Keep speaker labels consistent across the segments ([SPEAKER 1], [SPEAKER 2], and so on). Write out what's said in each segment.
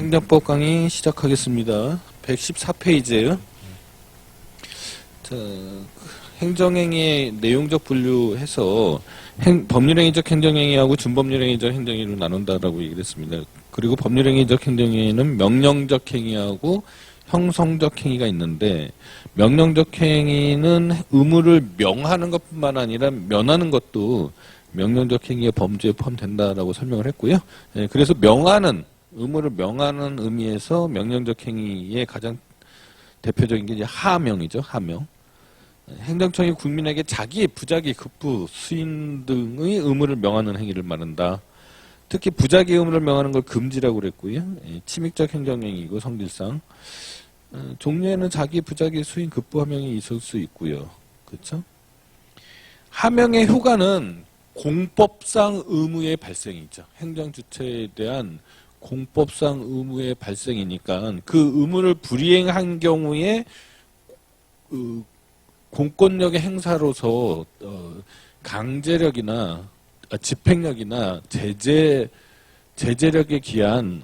[SPEAKER 1] 행정법 강의 시작하겠습니다. 114페이지예요. 자, 행정행위의 내용적 분류해서 법률행위적 행정행위하고 준법률행위적 행정행위로 나눈다라고 얘기를 했습니다. 그리고 법률행위적 행정행위는 명령적 행위하고 형성적 행위가 있는데, 명령적 행위는 의무를 명하는 것뿐만 아니라 면하는 것도 명령적 행위의 범주에 포함된다라고 설명을 했고요. 그래서 명하는, 의무를 명하는 의미에서 명령적 행위의 가장 대표적인 게 이제 하명이죠. 하명. 행정청이 국민에게 자기, 부자기, 급부, 수인 등의 의무를 명하는 행위를 말한다. 특히 부자기 의무를 명하는 걸 금지라고 그랬고요. 침익적 행정행위이고 성질상. 종류에는 자기, 부자기, 수인, 급부 하명이 있을 수 있고요. 그렇죠? 하명의 효과는 공법상 의무의 발생이죠. 행정 주체에 대한 공법상 의무의 발생이니까 그 의무를 불이행한 경우에 공권력의 행사로서 강제력이나 집행력이나 제재력에 기한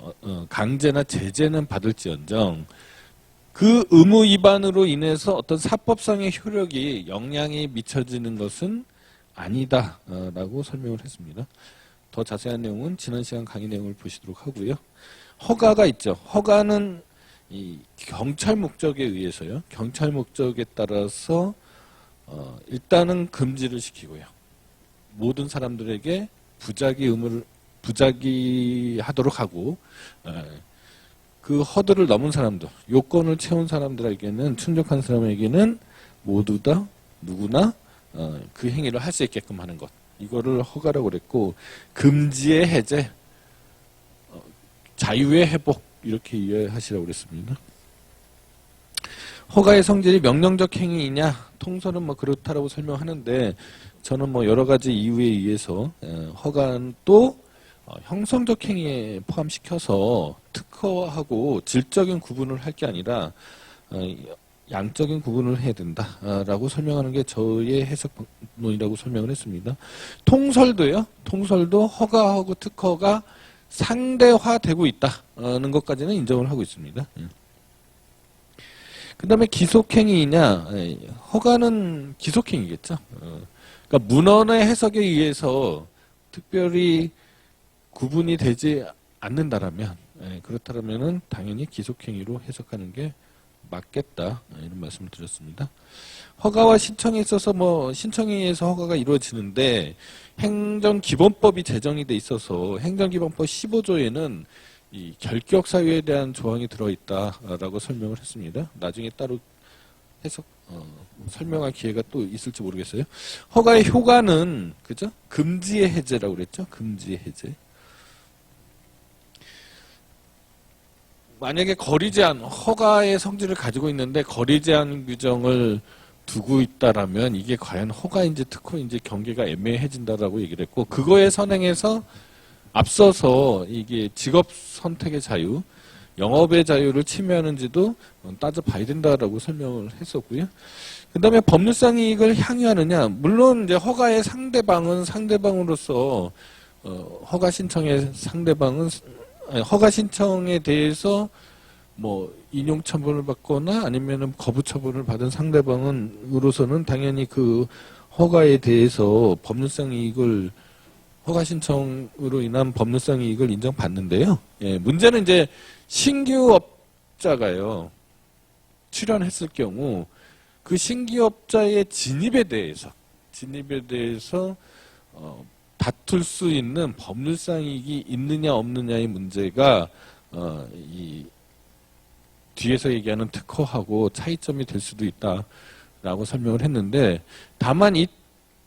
[SPEAKER 1] 강제나 제재는 받을지언정 그 의무 위반으로 인해서 어떤 사법상의 효력이 영향이 미쳐지는 것은 아니다라고 설명을 했습니다. 더 자세한 내용은 지난 시간 강의 내용을 보시도록 하고요. 허가가 있죠. 허가는 이 경찰 목적에 의해서요. 경찰 목적에 따라서 일단은 금지를 시키고요. 모든 사람들에게 부작위 의무를 부작위하도록 하고 그 허들을 넘은 사람들, 요건을 채운 사람들에게는 충족한 사람에게는 모두 다 누구나 그 행위를 할 수 있게끔 하는 것. 이거를 허가라고 그랬고 금지의 해제, 자유의 회복 이렇게 이해하시라고 그랬습니다. 허가의 성질이 명령적 행위이냐? 통설은 뭐 그렇다라고 설명하는데 저는 뭐 여러 가지 이유에 의해서 허가는 또 형성적 행위에 포함시켜서 특허하고 질적인 구분을 할 게 아니라 양적인 구분을 해야 된다라고 설명하는 게 저의 해석론이라고 설명을 했습니다. 통설도요. 통설도 허가하고 특허가 상대화되고 있다는 것까지는 인정을 하고 있습니다. 그 다음에 기속행위이냐. 허가는 기속행위겠죠. 그러니까 문헌의 해석에 의해서 특별히 구분이 되지 않는다라면, 그렇다면은 당연히 기속행위로 해석하는 게 맞겠다, 이런 말씀을 드렸습니다. 허가와 신청에 있어서 뭐 신청에 의해서 허가가 이루어지는데 행정기본법이 제정이 돼 있어서 행정기본법 15조에는 이 결격 사유에 대한 조항이 들어있다라고 설명을 했습니다. 나중에 따로 해석 설명할 기회가 또 있을지 모르겠어요. 허가의 효과는 그죠? 금지의 해제라고 그랬죠. 금지의 해제. 만약에 거리 제한, 허가의 성질을 가지고 있는데 거리 제한 규정을 두고 있다라면 이게 과연 허가인지 특허인지 경계가 애매해진다라고 얘기를 했고, 그거에 선행해서 앞서서 이게 직업 선택의 자유, 영업의 자유를 침해하는지도 따져봐야 된다라고 설명을 했었고요. 그 다음에 법률상 이익을 향유하느냐, 물론 이제 허가의 상대방은 상대방으로서 허가 신청의 상대방은 허가 신청에 대해서 뭐 인용 처분을 받거나 아니면은 거부 처분을 받은 상대방으로서는 당연히 그 허가에 대해서 법률상 이익을 허가 신청으로 인한 법률상 이익을 인정받는데요. 문제는 이제 신규업자가요 출연했을 경우 그 신규업자의 진입에 대해서 다툴 수 있는 법률상 이익이 있느냐 없느냐의 문제가 이 뒤에서 얘기하는 특허하고 차이점이 될 수도 있다라고 설명을 했는데, 다만 이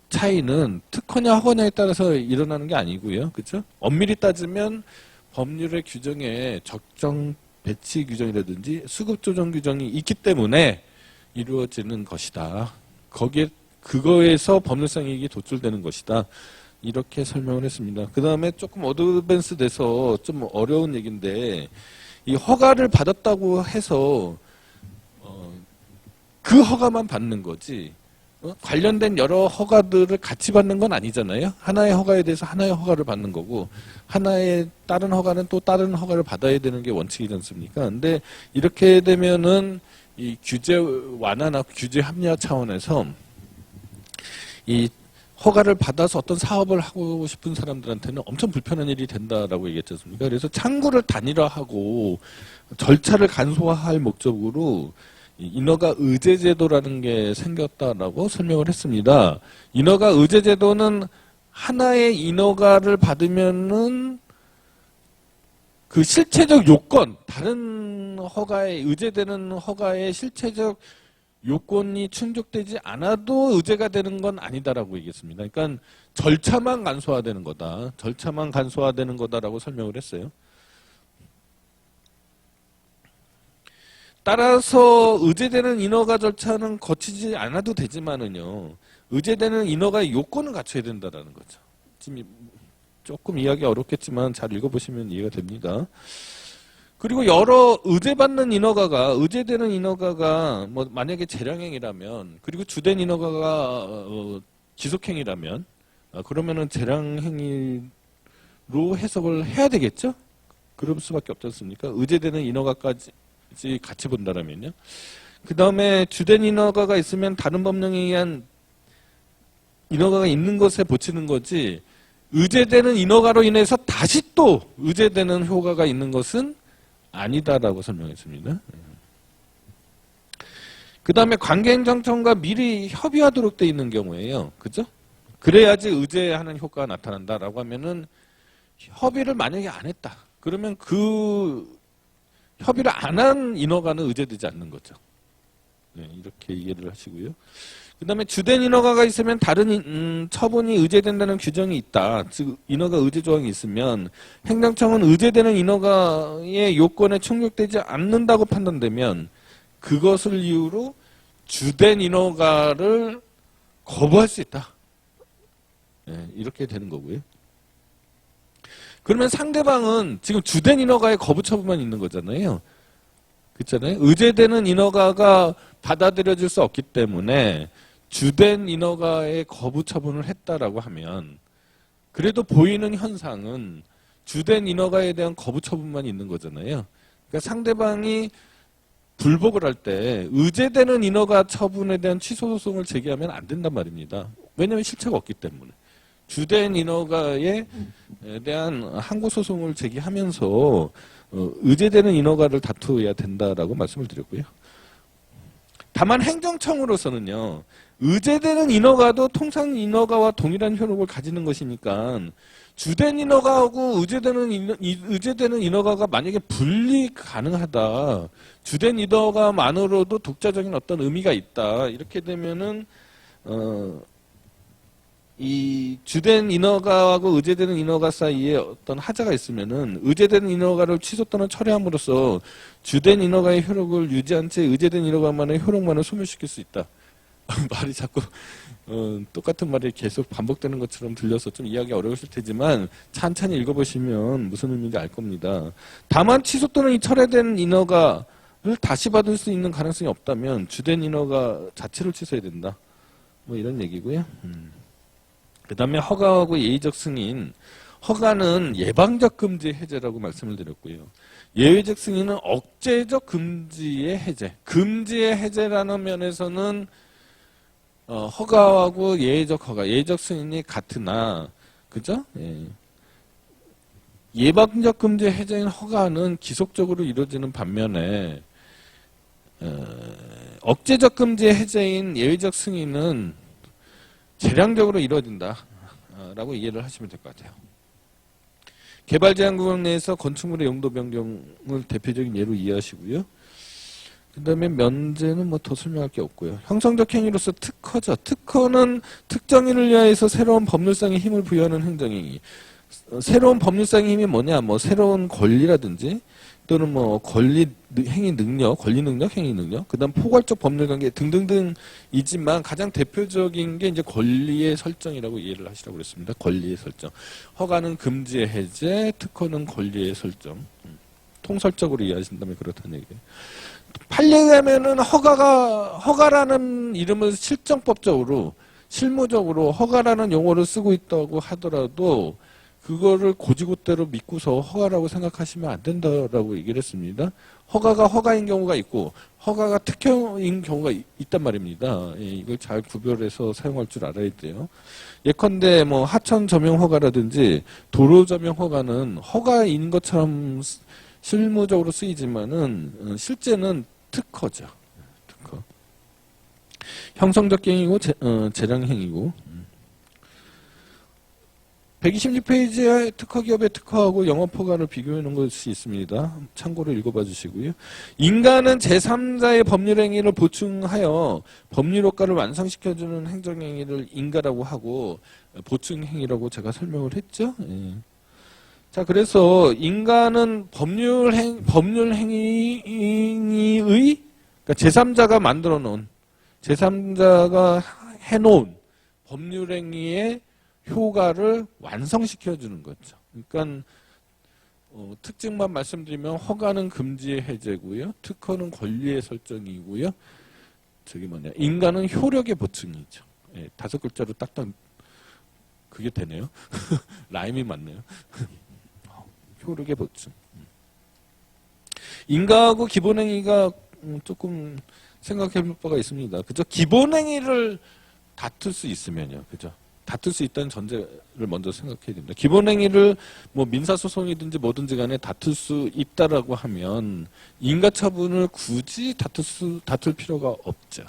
[SPEAKER 1] 차이는 특허냐 허가냐에 따라서 일어나는 게 아니고요. 그렇죠? 엄밀히 따지면 법률의 규정에 적정 배치 규정이라든지 수급 조정 규정이 있기 때문에 이루어지는 것이다. 그거에서 법률상 이익이 도출되는 것이다. 이렇게 설명을 했습니다. 그 다음에 조금 어드밴스 돼서 좀 어려운 얘기인데, 이 허가를 받았다고 해서 그 허가만 받는 거지 관련된 여러 허가들을 같이 받는 건 아니잖아요. 하나의 허가에 대해서 하나의 허가를 받는 거고 하나의 다른 허가는 또 다른 허가를 받아야 되는 게 원칙이지 않습니까? 근데 이렇게 되면은 이 규제 완화나 규제 합리화 차원에서 이 허가를 받아서 어떤 사업을 하고 싶은 사람들한테는 엄청 불편한 일이 된다라고 얘기했지 않습니까? 그래서 창구를 단일화하고 절차를 간소화할 목적으로 인허가 의제 제도라는 게 생겼다라고 설명을 했습니다. 인허가 의제 제도는 하나의 인허가를 받으면은 그 실체적 요건, 다른 허가에 의제되는 허가의 실체적 요건이 충족되지 않아도 의제가 되는 건 아니다라고 얘기했습니다. 그러니까 절차만 간소화되는 거다. 절차만 간소화되는 거다라고 설명을 했어요. 따라서 의제되는 인허가 절차는 거치지 않아도 되지만은요. 의제되는 인허가의 요건을 갖춰야 된다라는 거죠. 지금 조금 이해하기 어렵겠지만 잘 읽어보시면 이해가 됩니다. 그리고 여러 의제받는 인허가가 의제되는 인허가가 뭐 만약에 재량행위라면 그리고 주된 인허가가 지속행위라면 그러면은 재량행위로 해석을 해야 되겠죠? 그럴 수밖에 없지 않습니까? 의제되는 인허가까지 같이 본다라면요. 그 다음에 주된 인허가가 있으면 다른 법령에 의한 인허가가 있는 것에 보치는 거지 의제되는 인허가로 인해서 다시 또 의제되는 효과가 있는 것은 아니다라고 설명했습니다. 그 다음에 관계행정청과 미리 협의하도록 돼 있는 경우에요. 그죠? 그래야지 의제하는 효과가 나타난다라고 하면은 협의를 만약에 안 했다. 그러면 그 협의를 안 한 인허가는 의제되지 않는 거죠. 네, 이렇게 이해를 하시고요. 그 다음에 주된 인허가가 있으면 다른 처분이 의제된다는 규정이 있다. 즉 인허가 의제 조항이 있으면 행정청은 의제되는 인허가의 요건에 충족되지 않는다고 판단되면 그것을 이유로 주된 인허가를 거부할 수 있다. 네, 이렇게 되는 거고요. 그러면 상대방은 지금 주된 인허가의 거부 처분만 있는 거잖아요. 그렇잖아요. 의제되는 인허가가 받아들여질 수 없기 때문에 주된 인허가의 거부 처분을 했다라고 하면 그래도 보이는 현상은 주된 인허가에 대한 거부 처분만 있는 거잖아요. 그러니까 상대방이 불복을 할 때 의제되는 인허가 처분에 대한 취소 소송을 제기하면 안 된단 말입니다. 왜냐하면 실체가 없기 때문에. 주된 인허가에 대한 항고 소송을 제기하면서 의제되는 인허가를 다투어야 된다라고 말씀을 드렸고요. 다만 행정청으로서는요. 의제되는 인허가도 통상 인허가와 동일한 효력을 가지는 것이니까 주된 인허가하고 의제되는 인허가가 만약에 분리 가능하다. 주된 인허가만으로도 독자적인 어떤 의미가 있다. 이렇게 되면은 이 주된 인허가하고 의제되는 인허가 사이에 어떤 하자가 있으면은 의제되는 인허가를 취소 또는 철회함으로써 주된 인허가의 효력을 유지한 채 의제된 인허가만의 효력만을 소멸시킬 수 있다. 말이 자꾸 똑같은 말이 계속 반복되는 것처럼 들려서 좀 이해하기 어려우실 테지만 찬찬히 읽어보시면 무슨 의미인지 알 겁니다. 다만 취소 또는 철회된 인허가를 다시 받을 수 있는 가능성이 없다면 주된 인허가 자체를 취소해야 된다. 뭐 이런 얘기고요. 그 다음에 허가하고 예의적 승인. 허가는 예방적 금지 해제라고 말씀을 드렸고요. 예외적 승인은 억제적 금지의 해제. 금지의 해제라는 면에서는 허가하고 예외적 허가, 예외적 승인이 같으나, 그죠? 예. 예방적 금지 해제인 허가는 기속적으로 이루어지는 반면에 억제적 금지 해제인 예외적 승인은 재량적으로 이루어진다라고 이해를 하시면 될 것 같아요. 개발제한구역 내에서 건축물의 용도 변경을 대표적인 예로 이해하시고요. 그 다음에 면제는 뭐 더 설명할 게 없고요. 형성적 행위로서 특허죠. 특허는 특정인을 위하여서 새로운 법률상의 힘을 부여하는 행정행위. 새로운 법률상의 힘이 뭐냐? 뭐 새로운 권리라든지 또는 뭐 권리 행위 능력, 권리 능력, 행위 능력, 그다음 포괄적 법률 관계 등등등이지만 가장 대표적인 게 이제 권리의 설정이라고 이해를 하시라고 그랬습니다. 권리의 설정. 허가는 금지의 해제, 특허는 권리의 설정. 통설적으로 이해하신다면 그렇다는 얘기예요. 판례하면은 허가라는 이름을 실정법적으로, 실무적으로 허가라는 용어를 쓰고 있다고 하더라도 그거를 고지고대로 믿고서 허가라고 생각하시면 안 된다라고 얘기를 했습니다. 허가가 허가인 경우가 있고 허가가 특허인 경우가 있단 말입니다. 예, 이걸 잘 구별해서 사용할 줄 알아야 돼요. 예컨대 뭐 하천 점용 허가라든지 도로 점용 허가는 허가인 것처럼 실무적으로 쓰이지만은 실제는 특허죠. 특허. 형성적 행위고 재량 행위고. 126페이지에 특허기업의 특허하고 영업허가를 비교해 놓은 것이 있습니다. 참고로 읽어봐 주시고요. 인간은 제3자의 법률행위를 보충하여 법률효과를 완성시켜주는 행정행위를 인가라고 하고 보충행위라고 제가 설명을 했죠. 예. 자, 그래서 인간은 법률행위의 그러니까 제3자가 만들어 놓은 제3자가 해놓은 법률행위의 효과를 완성시켜주는 거죠. 그러니까 특징만 말씀드리면 허가는 금지의 해제고요. 특허는 권리의 설정이고요. 인간은 효력의 보충이죠. 예, 5글자로 딱딱 그게 되네요. 라임이 맞네요. 효력의 보충. 인가하고 기본행위가 조금 생각해 볼 바가 있습니다. 그죠? 기본행위를 다툴 수 있으면요. 그죠? 다툴 수 있다는 전제를 먼저 생각해야 됩니다. 기본행위를 뭐 민사소송이든지 뭐든지 간에 다툴 수 있다라고 하면 인가처분을 굳이 다툴 필요가 없죠.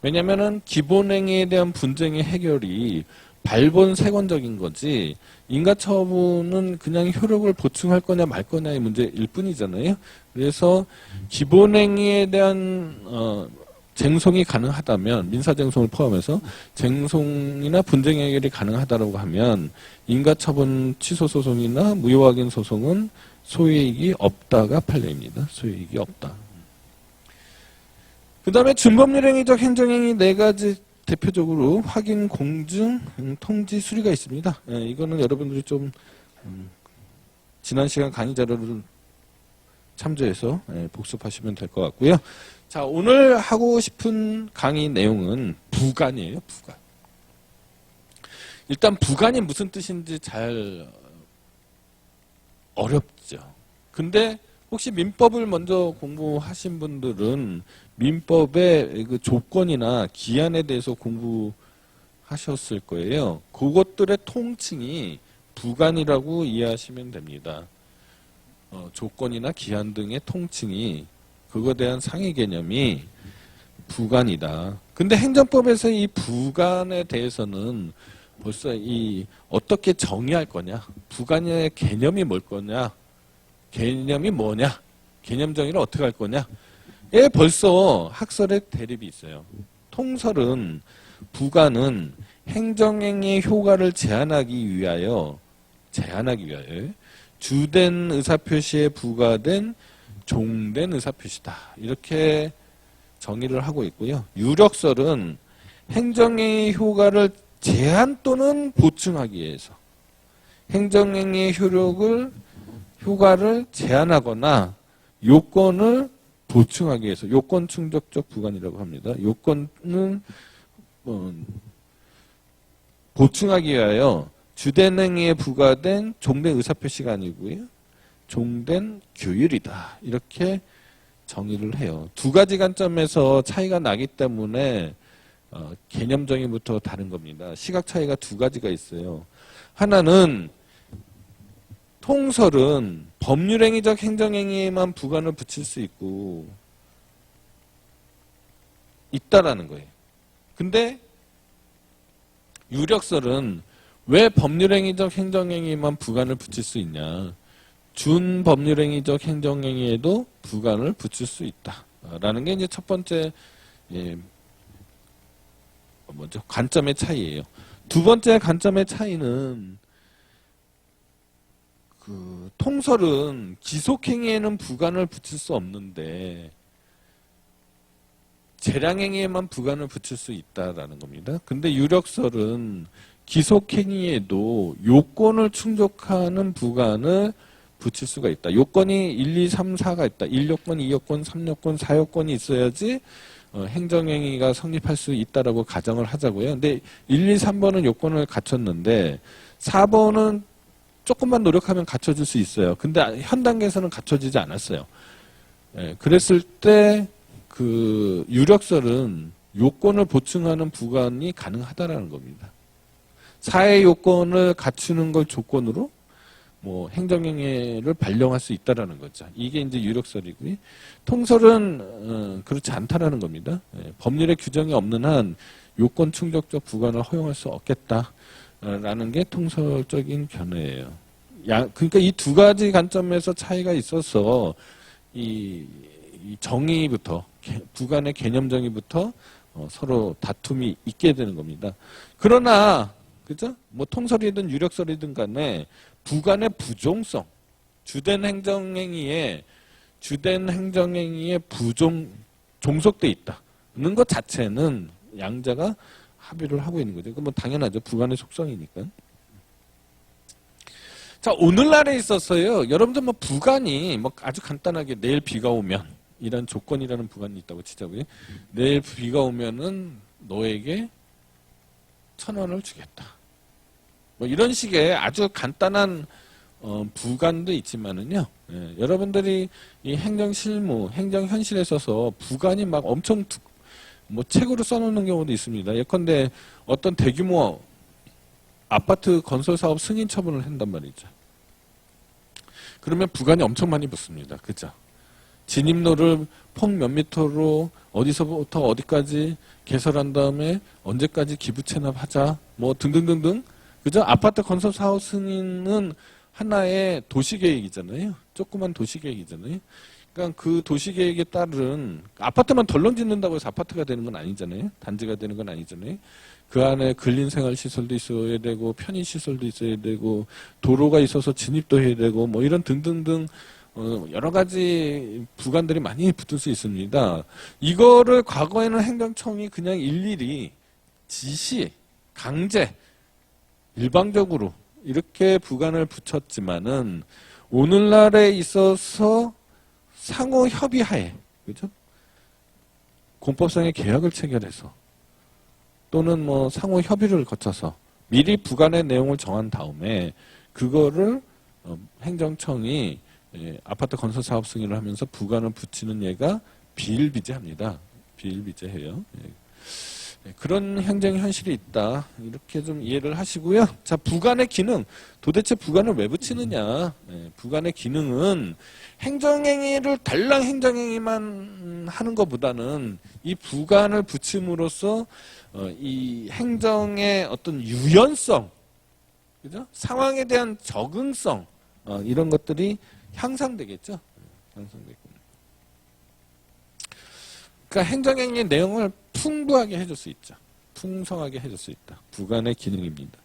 [SPEAKER 1] 왜냐면은 기본행위에 대한 분쟁의 해결이 발본색원적인 거지 인가처분은 그냥 효력을 보충할 거냐 말 거냐의 문제일 뿐이잖아요. 그래서 기본행위에 대한 쟁송이 가능하다면 민사쟁송을 포함해서 쟁송이나 분쟁 해결이 가능하다고 하면 인가처분 취소소송이나 무효확인 소송은 소유이익이 없다가 판례입니다. 소유이익이 없다. 그 다음에 준법률행위적 행정행위 4가지 대표적으로 확인, 공증, 통지, 수리가 있습니다. 이거는 여러분들이 좀 지난 시간 강의 자료를 참조해서 복습하시면 될 것 같고요. 자, 오늘 하고 싶은 강의 내용은 부관이에요. 부관. 일단 부관이 무슨 뜻인지 잘 어렵죠. 근데 혹시 민법을 먼저 공부하신 분들은 민법의 그 조건이나 기한에 대해서 공부하셨을 거예요. 그것들의 통칭이 부관이라고 이해하시면 됩니다. 조건이나 기한 등의 통칭이 그거에 대한 상위 개념이 부관이다. 근데 행정법에서 이 부관에 대해서는 벌써 어떻게 정의할 거냐, 부관의 개념이 뭘 거냐, 개념이 뭐냐, 개념 정의를 어떻게 할 거냐, 벌써 학설의 대립이 있어요. 통설은 부관은 행정행위의 효과를 제한하기 위하여 주된 의사표시에 부과된 종된 의사표시다. 이렇게 정의를 하고 있고요. 유력설은 행정행위의 효과를 제한 또는 보충하기 위해서 행정행위의 효과를 제한하거나 요건을 보충하기 위해서 요건 충족적 부관이라고 합니다. 요건은 보충하기 위하여 주된 행위에 부과된 종된 의사표시가 아니고요. 종된 규율이다. 이렇게 정의를 해요. 2가지 관점에서 차이가 나기 때문에 개념 정의부터 다른 겁니다. 시각 차이가 2가지가 있어요. 하나는 통설은 법률행위적 행정행위에만 부관을 붙일 수 있다라는 거예요. 근데 유력설은 왜 법률행위적 행정행위에만 부관을 붙일 수 있냐? 준법률행위적 행정행위에도 부관을 붙일 수 있다라는 게 이제 첫 번째 관점의 차이예요. 2번째 관점의 차이는 통설은 기속행위에는 부관을 붙일 수 없는데 재량행위에만 부관을 붙일 수 있다라는 겁니다. 근데 유력설은 기속행위에도 요건을 충족하는 부관을 붙일 수가 있다. 요건이 1, 2, 3, 4가 있다. 1요건, 2요건, 3요건, 4요건이 있어야지 행정행위가 성립할 수 있다라고 가정을 하자고요. 근데 1, 2, 3번은 요건을 갖췄는데 4번은 조금만 노력하면 갖춰질 수 있어요. 근데 현 단계에서는 갖춰지지 않았어요. 예, 그랬을 때 그 유력설은 요건을 보충하는 부관이 가능하다라는 겁니다. 4의 요건을 갖추는 걸 조건으로 뭐 행정행위를 발령할 수 있다라는 거죠. 이게 이제 유력설이고요. 통설은 그렇지 않다라는 겁니다. 예, 법률에 규정이 없는 한 요건 충족적 부관을 허용할 수 없겠다라는 게 통설적인 견해예요. 그러니까 이 두 가지 관점에서 차이가 있어서 이 정의부터 부관의 개념 정의부터 서로 다툼이 있게 되는 겁니다. 그러나 그죠? 뭐 통설이든 유력설이든 간에 부관의 부종성, 주된 행정행위에 종속돼 있다는 것 자체는 양자가 합의를 하고 있는 거죠. 그건 뭐 당연하죠. 부관의 속성이니까. 자, 오늘날에 있어서요. 여러분들 뭐 부관이 뭐 아주 간단하게 내일 비가 오면 이런 조건이라는 부관이 있다고 치자고요. 내일 비가 오면은 너에게 1,000원을 주겠다. 뭐 이런 식의 아주 간단한 부관도 있지만은요. 예, 여러분들이 이 행정 실무, 행정 현실에 있어서 부관이 막 엄청 뭐 책으로 써놓는 경우도 있습니다. 예컨대 어떤 대규모 아파트 건설 사업 승인 처분을 한단 말이죠. 그러면 부관이 엄청 많이 붙습니다. 그죠? 진입로를 폭 몇 미터로 어디서부터 어디까지 개설한 다음에 언제까지 기부 체납하자 뭐 등등등등. 그죠? 아파트 건설 사업 승인은 하나의 도시계획이잖아요. 조그만 도시계획이잖아요. 그러니까 그 도시계획에 따른 아파트만 덜렁 짓는다고 해서 아파트가 되는 건 아니잖아요. 단지가 되는 건 아니잖아요. 그 안에 근린생활시설도 있어야 되고 편의시설도 있어야 되고 도로가 있어서 진입도 해야 되고 뭐 이런 등등등 여러 가지 부관들이 많이 붙을 수 있습니다. 이거를 과거에는 행정청이 그냥 일일이 지시, 강제, 일방적으로 이렇게 부관을 붙였지만은 오늘날에 있어서 상호 협의하에, 그죠? 공법상의 계약을 체결해서 또는 뭐 상호 협의를 거쳐서 미리 부관의 내용을 정한 다음에 그거를 행정청이 아파트 건설 사업 승인을 하면서 부관을 붙이는 예가 비일비재합니다. 비일비재해요. 그런 행정 현실이 있다. 이렇게 좀 이해를 하시고요. 자, 부관의 기능. 도대체 부관을 왜 붙이느냐. 부관의 기능은 행정행위를 달랑 행정행위만 하는 것보다는 이 부관을 붙임으로써 이 행정의 어떤 유연성, 그죠? 상황에 대한 적응성, 이런 것들이 향상되겠죠. 향상되고. 그러니까 행정행위의 내용을 풍부하게 해줄 수 있죠. 풍성하게 해줄 수 있다. 부관의 기능입니다.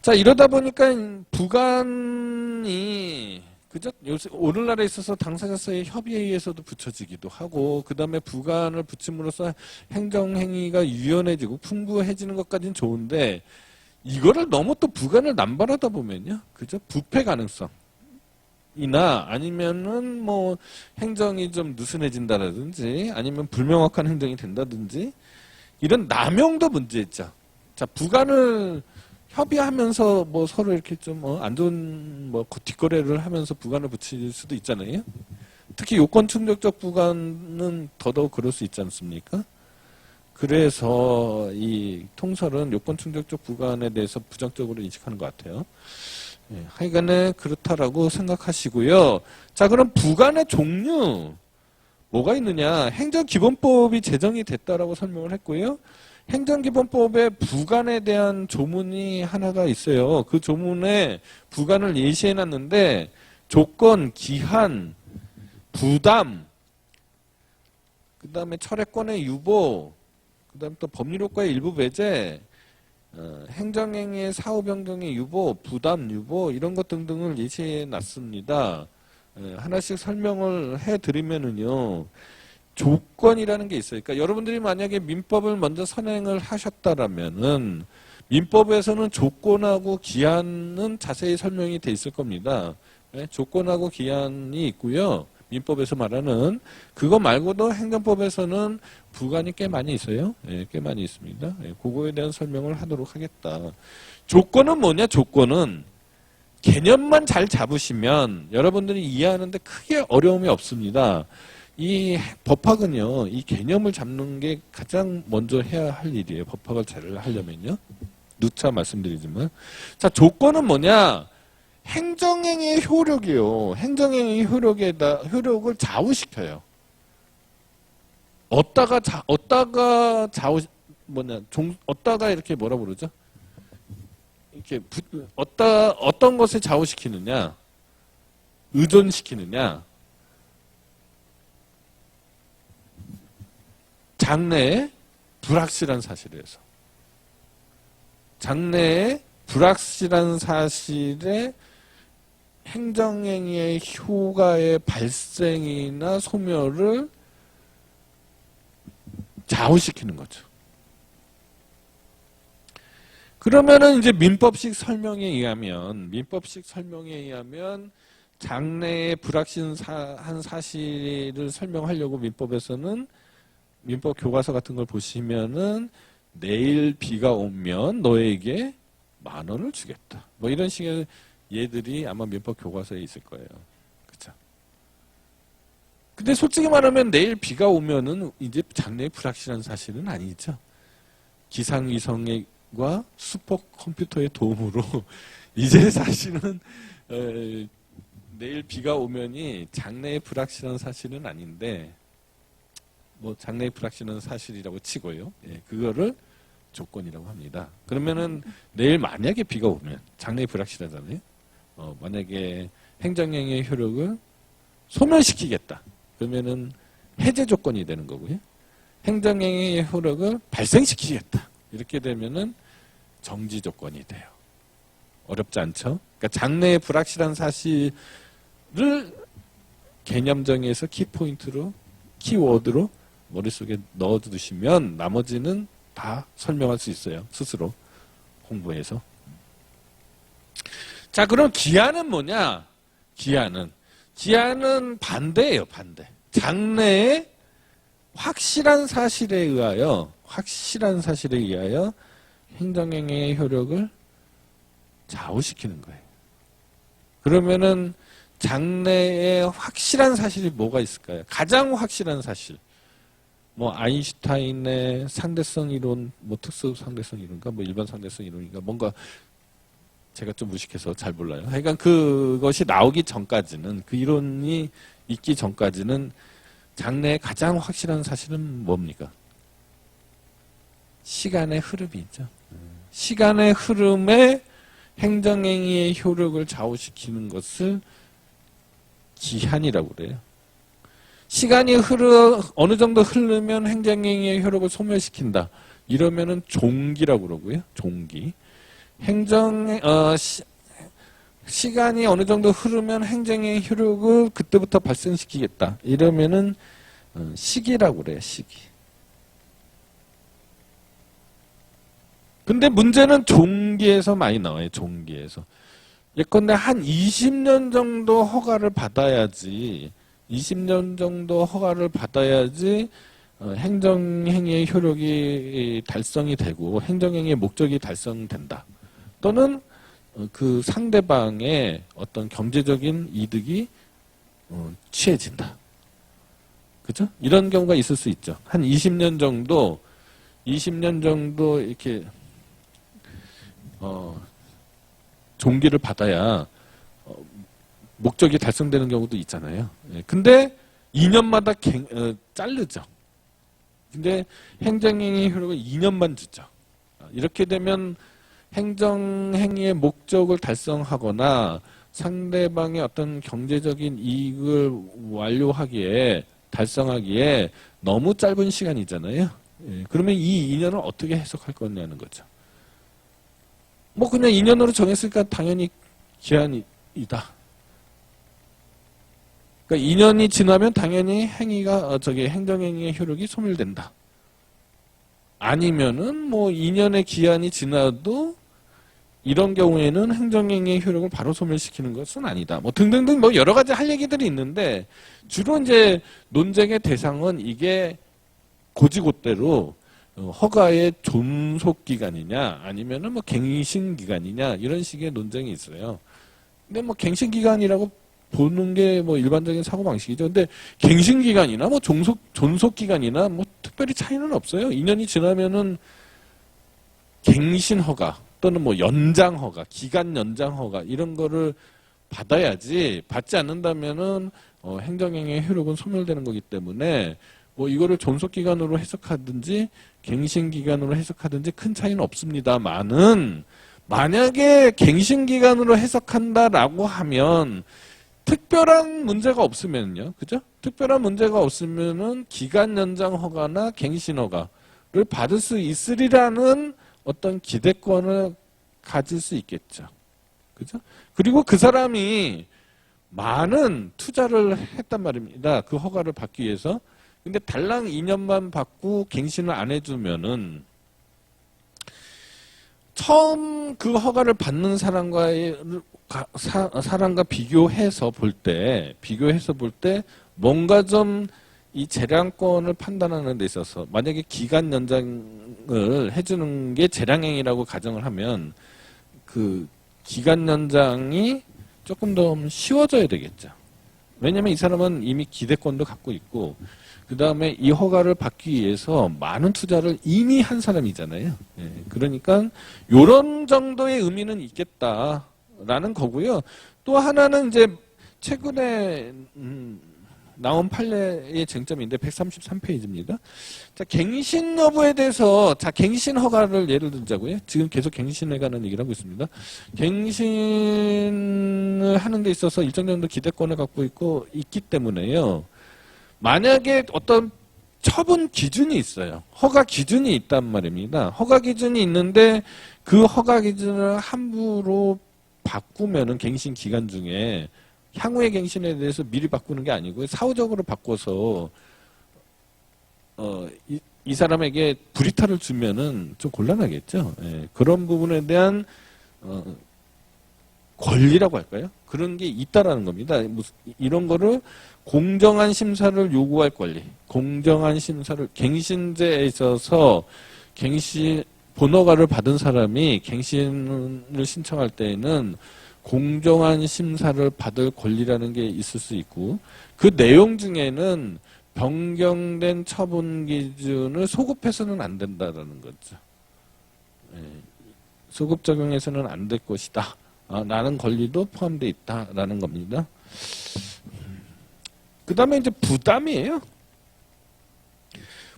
[SPEAKER 1] 자, 이러다 보니까 부관이 그죠? 요새 오늘날에 있어서 당사자 사이의 협의에 의해서도 붙여지기도 하고 그 다음에 부관을 붙임으로써 행정행위가 유연해지고 풍부해지는 것까지는 좋은데 이거를 너무 또 부관을 남발하다 보면요. 그죠? 부패 가능성. 이나 아니면은 뭐 행정이 좀 느슨해진다라든지 아니면 불명확한 행정이 된다든지 이런 남용도 문제 있죠. 자, 부관을 협의하면서 뭐 서로 이렇게 좀 안 좋은 뭐 뒷거래를 하면서 부관을 붙일 수도 있잖아요. 특히 요건 충족적 부관은 더더욱 그럴 수 있지 않습니까? 그래서 이 통설은 요건 충족적 부관에 대해서 부정적으로 인식하는 것 같아요. 하여간에 그렇다라고 생각하시고요. 자, 그럼 부관의 종류 뭐가 있느냐? 행정기본법이 제정이 됐다라고 설명을 했고요. 행정기본법에 부관에 대한 조문이 하나가 있어요. 그 조문에 부관을 예시해놨는데 조건, 기한, 부담, 그 다음에 철회권의 유보, 그 다음에 또 법률효과의 일부 배제, 행정행위의 사후 변경의 유보, 부담 유보 이런 것 등등을 예시해 놨습니다. 하나씩 설명을 해드리면은요. 조건이라는 게 있어요. 그러니까 여러분들이 만약에 민법을 먼저 선행을 하셨다라면은 민법에서는 조건하고 기한은 자세히 설명이 돼 있을 겁니다. 예, 조건하고 기한이 있고요. 민법에서 말하는 그거 말고도 행정법에서는 부관이 꽤 많이 있어요. 예, 꽤 많이 있습니다. 예, 그거에 대한 설명을 하도록 하겠다. 조건은 뭐냐? 조건은 개념만 잘 잡으시면 여러분들이 이해하는데 크게 어려움이 없습니다. 이 법학은요, 이 개념을 잡는 게 가장 먼저 해야 할 일이에요. 법학을 잘 하려면요. 누차 말씀드리지만. 자, 조건은 뭐냐? 행정행위의 효력이요. 행정행위의 효력을 좌우시켜요. 어디다가 이렇게 뭐라 부르죠? 이렇게 어떤 것을 좌우시키느냐? 의존시키느냐? 장래에 불확실한 사실에서. 장래에 불확실한 사실에 행정행위의 효과의 발생이나 소멸을 좌우시키는 거죠. 그러면은 이제 민법식 설명에 의하면 장래에 불확실한 사실을 설명하려고 민법에서는 민법 교과서 같은 걸 보시면은 내일 비가 오면 너에게 10,000원을 주겠다. 뭐 이런 식의 예들이 아마 민법 교과서에 있을 거예요. 그쵸? 근데 솔직히 말하면 내일 비가 오면은 이제 장래에 불확실한 사실은 아니죠. 기상위성과 슈퍼컴퓨터의 도움으로 이제 사실은 내일 비가 오면이 장래에 불확실한 사실은 아닌데 뭐 장래에 불확실한 사실이라고 치고요. 예, 그거를 조건이라고 합니다. 그러면은 내일 만약에 비가 오면 장래에 불확실하잖아요. 만약에 행정행위의 효력을 소멸시키겠다. 그러면은 해제 조건이 되는 거고요. 행정행위의 효력을 발생시키겠다. 이렇게 되면은 정지 조건이 돼요. 어렵지 않죠? 그러니까 장래에 불확실한 사실을 개념 정의에서 키포인트로, 키워드로 머릿속에 넣어두시면 나머지는 다 설명할 수 있어요. 스스로 공부해서. 자, 그럼 기한은 뭐냐? 기한은 반대예요. 반대. 장래에 확실한 사실에 의하여 행정행위의 효력을 좌우시키는 거예요. 그러면은 장래에 확실한 사실이 뭐가 있을까요? 가장 확실한 사실. 뭐 아인슈타인의 상대성 이론, 뭐 특수 상대성 이론인가, 뭐 일반 상대성 이론인가, 뭔가 제가 좀 무식해서 잘 몰라요. 그러니까 그것이 나오기 전까지는, 그 이론이 있기 전까지는 장래에 가장 확실한 사실은 뭡니까? 시간의 흐름이 있죠. 시간의 흐름에 행정행위의 효력을 좌우시키는 것을 기한이라고 그래요. 시간이 어느 정도 흐르면 행정행위의 효력을 소멸시킨다. 이러면은 종기라고 그러고요. 종기. 시간이 어느 정도 흐르면 행정행위의 효력을 그때부터 발생시키겠다. 이러면은 시기라고 그래요. 시기. 근데 문제는 종기에서 많이 나와요. 종기에서. 예컨대 한 20년 정도 허가를 받아야지 20년 정도 허가를 받아야지 행정행위의 효력이 달성이 되고 행정행위의 목적이 달성된다. 또는 그 상대방의 어떤 경제적인 이득이 취해진다. 그죠? 이런 경우가 있을 수 있죠. 한 20년 정도 이렇게 종기를 받아야 목적이 달성되는 경우도 있잖아요. 근데 2년마다 자르죠. 근데 행정행위 효력을 2년만 주죠. 이렇게 되면 행정행위의 목적을 달성하거나 상대방의 어떤 경제적인 이익을 달성하기에 너무 짧은 시간이잖아요. 그러면 이 2년을 어떻게 해석할 거냐는 거죠. 뭐 그냥 2년으로 정했으니까 당연히 기한이다. 그러니까 2년이 지나면 당연히 행정행위의 효력이 소멸된다. 아니면은 뭐 2년의 기한이 지나도 이런 경우에는 행정행위의 효력을 바로 소멸시키는 것은 아니다. 뭐 등등등 뭐 여러 가지 할 얘기들이 있는데 주로 이제 논쟁의 대상은 이게 고지고대로 허가의 존속 기간이냐 아니면은 뭐 갱신 기간이냐 이런 식의 논쟁이 있어요. 근데 뭐 갱신 기간이라고 보는 게 뭐 일반적인 사고 방식이죠. 근데 갱신 기간이나 뭐 존속 기간이나 뭐 특별히 차이는 없어요. 2년이 지나면은 갱신 허가 또는 뭐 연장 허가, 기간 연장 허가 이런 거를 받아야지 받지 않는다면은 행정행위의 효력은 소멸되는 거기 때문에 뭐 이거를 존속 기간으로 해석하든지 갱신 기간으로 해석하든지 큰 차이는 없습니다만은 만약에 갱신 기간으로 해석한다라고 하면 특별한 문제가 없으면요, 그죠? 특별한 문제가 없으면은 기간 연장 허가나 갱신 허가를 받을 수 있으리라는 어떤 기대권을 가질 수 있겠죠. 그죠? 그리고 그 사람이 많은 투자를 했단 말입니다. 그 허가를 받기 위해서. 근데 달랑 2년만 받고 갱신을 안 해주면은 처음 그 허가를 받는 사람과 비교해서 볼 때 뭔가 좀 이 재량권을 판단하는 데 있어서 만약에 기간 연장을 해주는 게 재량행위라고 가정을 하면 그 기간 연장이 조금 더 쉬워져야 되겠죠. 왜냐하면 이 사람은 이미 기대권도 갖고 있고 그 다음에 이 허가를 받기 위해서 많은 투자를 이미 한 사람이잖아요. 예, 그러니까 이런 정도의 의미는 있겠다라는 거고요. 또 하나는 이제 최근에 나온 판례의 쟁점인데 133페이지입니다. 자, 갱신 여부에 대해서 자 갱신 허가를 예를 들자고요. 지금 계속 갱신에 관한 얘기를 하고 있습니다. 갱신을 하는 데 있어서 일정 정도 기대권을 갖고 있기 때문에요. 만약에 어떤 처분 기준이 있어요. 허가 기준이 있단 말입니다. 허가 기준이 있는데 그 허가 기준을 함부로 바꾸면은 갱신 기간 중에 향후의 갱신에 대해서 미리 바꾸는 게 아니고 사후적으로 바꿔서 이 사람에게 불이탈을 주면은 좀 곤란하겠죠. 예, 그런 부분에 대한 권리라고 할까요? 그런 게 있다라는 겁니다. 이런 거를 공정한 심사를 요구할 권리, 공정한 심사를 갱신제에 있어서 본허가를 받은 사람이 갱신을 신청할 때에는 공정한 심사를 받을 권리라는 게 있을 수 있고 그 내용 중에는 변경된 처분 기준을 소급해서는 안 된다라는 거죠. 예, 소급 적용해서는 안 될 것이다. 라는 권리도 포함되어 있다라는 겁니다. 그 다음에 이제 부담이에요.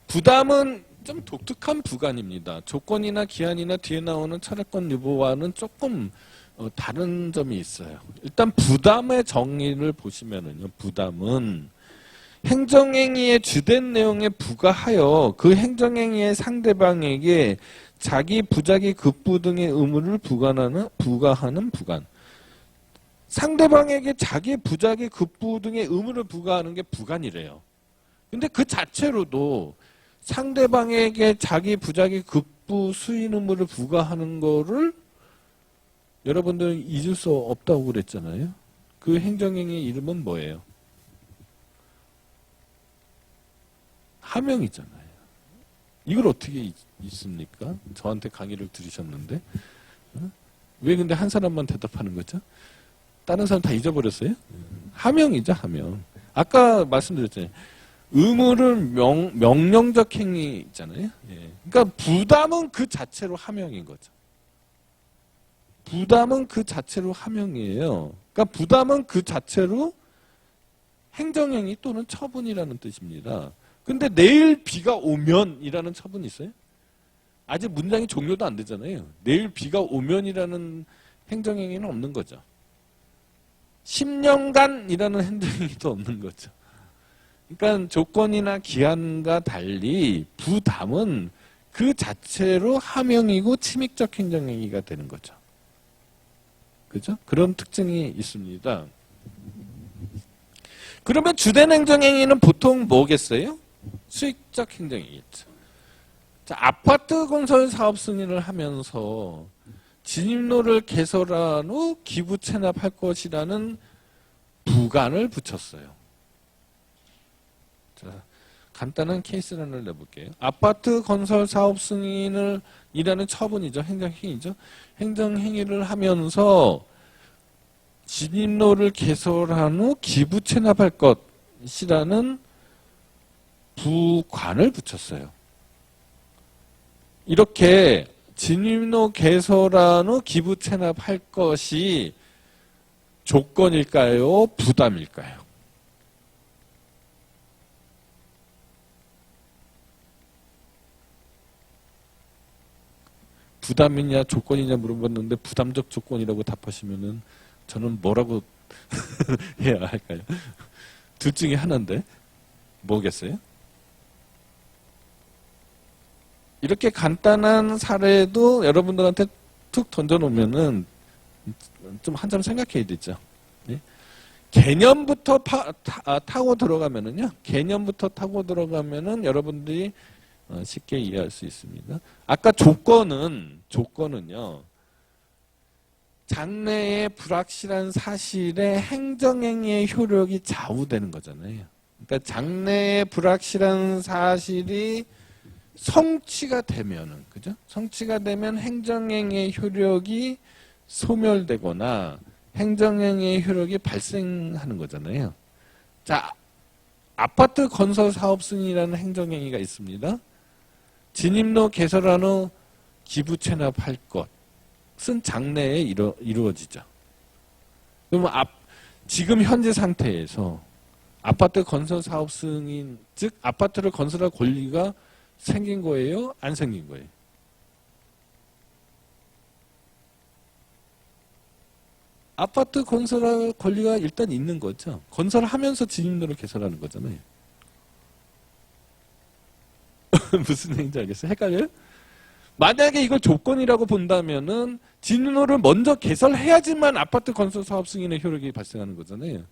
[SPEAKER 1] 부담은 좀 독특한 부관입니다. 조건이나 기한이나 뒤에 나오는 차례권 유보와는 조금 다른 점이 있어요. 일단 부담의 정의를 보시면은요. 부담은 행정행위의 주된 내용에 부과하여 그 행정행위의 상대방에게 자기 부작위 급부 등의 의무를 부과하는 부관. 상대방에게 자기 부작위 급부 등의 의무를 부과하는 게 부관이래요. 근데 그 자체로도 상대방에게 자기 부작위 급부 수인 의무를 부과하는 거를 여러분들 잊을 수 없다고 그랬잖아요. 그 행정행위의 이름은 뭐예요? 하명이잖아요. 이걸 어떻게 있습니까? 저한테 강의를 들으셨는데 왜 근데 한 사람만 대답하는 거죠? 다른 사람 다 잊어버렸어요? 하명이죠, 하명. 아까 말씀드렸잖아요. 의무를 명령적 행위 있잖아요. 예. 그러니까 부담은 그 자체로 하명인 거죠. 부담은 그 자체로 하명이에요. 그러니까 부담은 그 자체로 행정행위 또는 처분이라는 뜻입니다. 근데 내일 비가 오면이라는 처분이 있어요? 아직 문장이 종료도 안 되잖아요. 내일 비가 오면이라는 행정행위는 없는 거죠. 10년간이라는 행정행위도 없는 거죠. 그러니까 조건이나 기한과 달리 부담은 그 자체로 하명이고 침익적 행정행위가 되는 거죠. 그죠? 그런 특징이 있습니다. 그러면 주된 행정행위는 보통 뭐겠어요? 수익적 행정이겠죠. 자, 아파트 건설 사업 승인을 하면서 진입로를 개설한 후 기부 체납할 것이라는 부관을 붙였어요. 자, 간단한 케이스를 하나 내볼게요. 아파트 건설 사업 승인을 이라는 처분이죠. 행정행위죠. 행정행위를 하면서 진입로를 개설한 후 기부 체납할 것이라는 부관을 붙였어요. 이렇게 진입로 개설한 후 기부 체납할 것이 조건일까요? 부담일까요? 부담이냐 조건이냐 물어봤는데 부담적 조건이라고 답하시면은 저는 뭐라고 해야 할까요? 둘 중에 하나인데 뭐겠어요? 이렇게 간단한 사례도 여러분들한테 툭 던져놓으면은 좀 한참 생각해야 되죠. 네? 개념부터 타고 들어가면은요. 개념부터 타고 들어가면은 여러분들이 쉽게 이해할 수 있습니다. 아까 조건은요. 장래의 불확실한 사실에 행정행위의 효력이 좌우되는 거잖아요. 그러니까 장래의 불확실한 사실이 성취가 되면은, 그죠? 성취가 되면 행정행위의 효력이 소멸되거나 행정행위의 효력이 발생하는 거잖아요. 자, 아파트 건설 사업 승인이라는 행정행위가 있습니다. 진입로 개설한 후 기부 체납할 것은 장래에 이루어지죠. 그러면 지금 현재 상태에서 아파트 건설 사업 승인, 즉 아파트를 건설할 권리가 생긴 거예요? 안 생긴 거예요? 아파트 건설할 권리가 일단 있는 거죠. 건설하면서 진입로를 개설하는 거잖아요. 무슨 얘기인지 알겠어요? 헷갈려요? 만약에 이걸 조건이라고 본다면은 진입로를 먼저 개설해야지만 아파트 건설 사업 승인의 효력이 발생하는 거잖아요.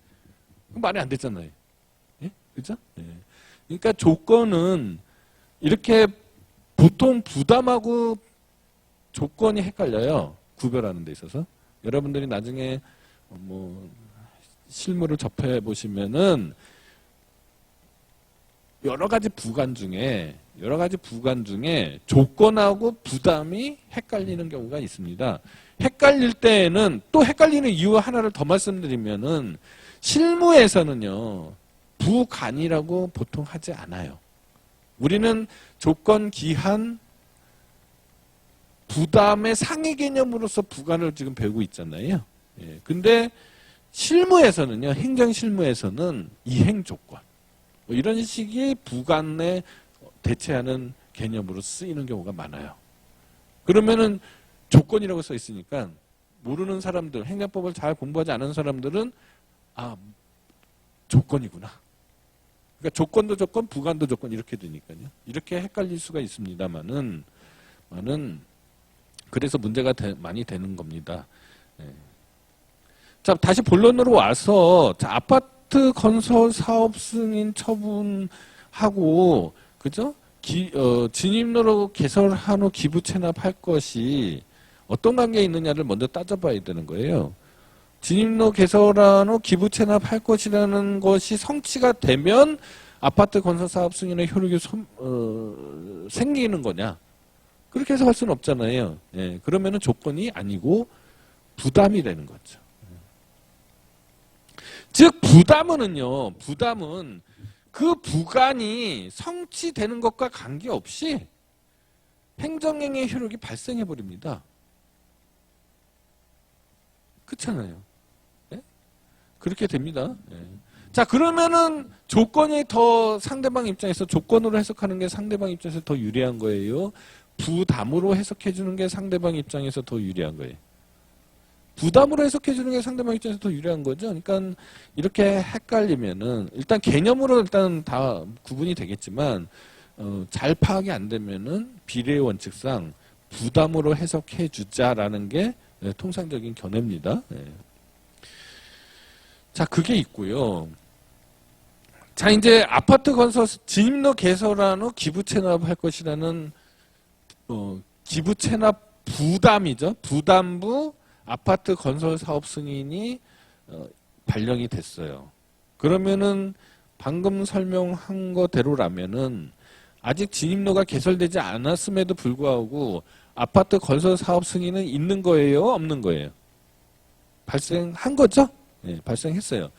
[SPEAKER 1] 말이 안 됐잖아요. 예? 그죠? 예. 그러니까 조건은 이렇게 보통 부담하고 조건이 헷갈려요. 구별하는 데 있어서. 여러분들이 나중에 뭐 실무를 접해 보시면은 여러 가지 부관 중에 조건하고 부담이 헷갈리는 경우가 있습니다. 헷갈릴 때에는 또 헷갈리는 이유 하나를 더 말씀드리면은 실무에서는요. 부관이라고 보통 하지 않아요. 우리는 조건, 기한, 부담의 상위 개념으로서 부관을 지금 배우고 있잖아요. 예. 근데 실무에서는요, 행정 실무에서는 이행 조건. 뭐 이런 식의 부관에 대체하는 개념으로 쓰이는 경우가 많아요. 그러면은 조건이라고 써 있으니까 모르는 사람들, 행정법을 잘 공부하지 않은 사람들은 조건이구나. 그러니까 조건도 조건, 부관도 조건 이렇게 되니까요. 이렇게 헷갈릴 수가 있습니다만은 그래서 문제가 많이 되는 겁니다. 네. 자, 다시 본론으로 와서 자, 아파트 건설 사업 승인 처분하고 그죠? 진입로로 개설한 후 기부 체납할 것이 어떤 관계에 있느냐를 먼저 따져봐야 되는 거예요. 진입로 개설한 후 기부 체납할 것이라는 것이 성취가 되면 아파트 건설 사업 승인의 효력이 생기는 거냐? 그렇게 해석할 수는 없잖아요. 예, 그러면은 조건이 아니고 부담이 되는 거죠. 즉 부담은 그 부관이 성취되는 것과 관계없이 행정행위의 효력이 발생해 버립니다. 그렇잖아요. 예? 그렇게 됩니다. 예. 자, 그러면은 조건이 더 상대방 입장에서 조건으로 해석하는 게 상대방 입장에서 더 유리한 거예요. 부담으로 해석해 주는 게 상대방 입장에서 더 유리한 거예요. 부담으로 해석해 주는 게 상대방 입장에서 더 유리한 거죠. 그러니까 이렇게 헷갈리면은 일단 개념으로 일단 다 구분이 되겠지만 잘 파악이 안 되면은 비례의 원칙상 부담으로 해석해 주자라는 게 통상적인 견해입니다. 자, 그게 있고요. 자, 이제 아파트 건설 진입로 개설한 후 기부 체납할 것이라는 기부 체납 부담이죠. 부담부 아파트 건설 사업 승인이 발령이 됐어요. 그러면은 방금 설명한 거대로라면은 아직 진입로가 개설되지 않았음에도 불구하고 아파트 건설 사업 승인은 있는 거예요? 없는 거예요? 발생한 거죠? 네, 발생했어요.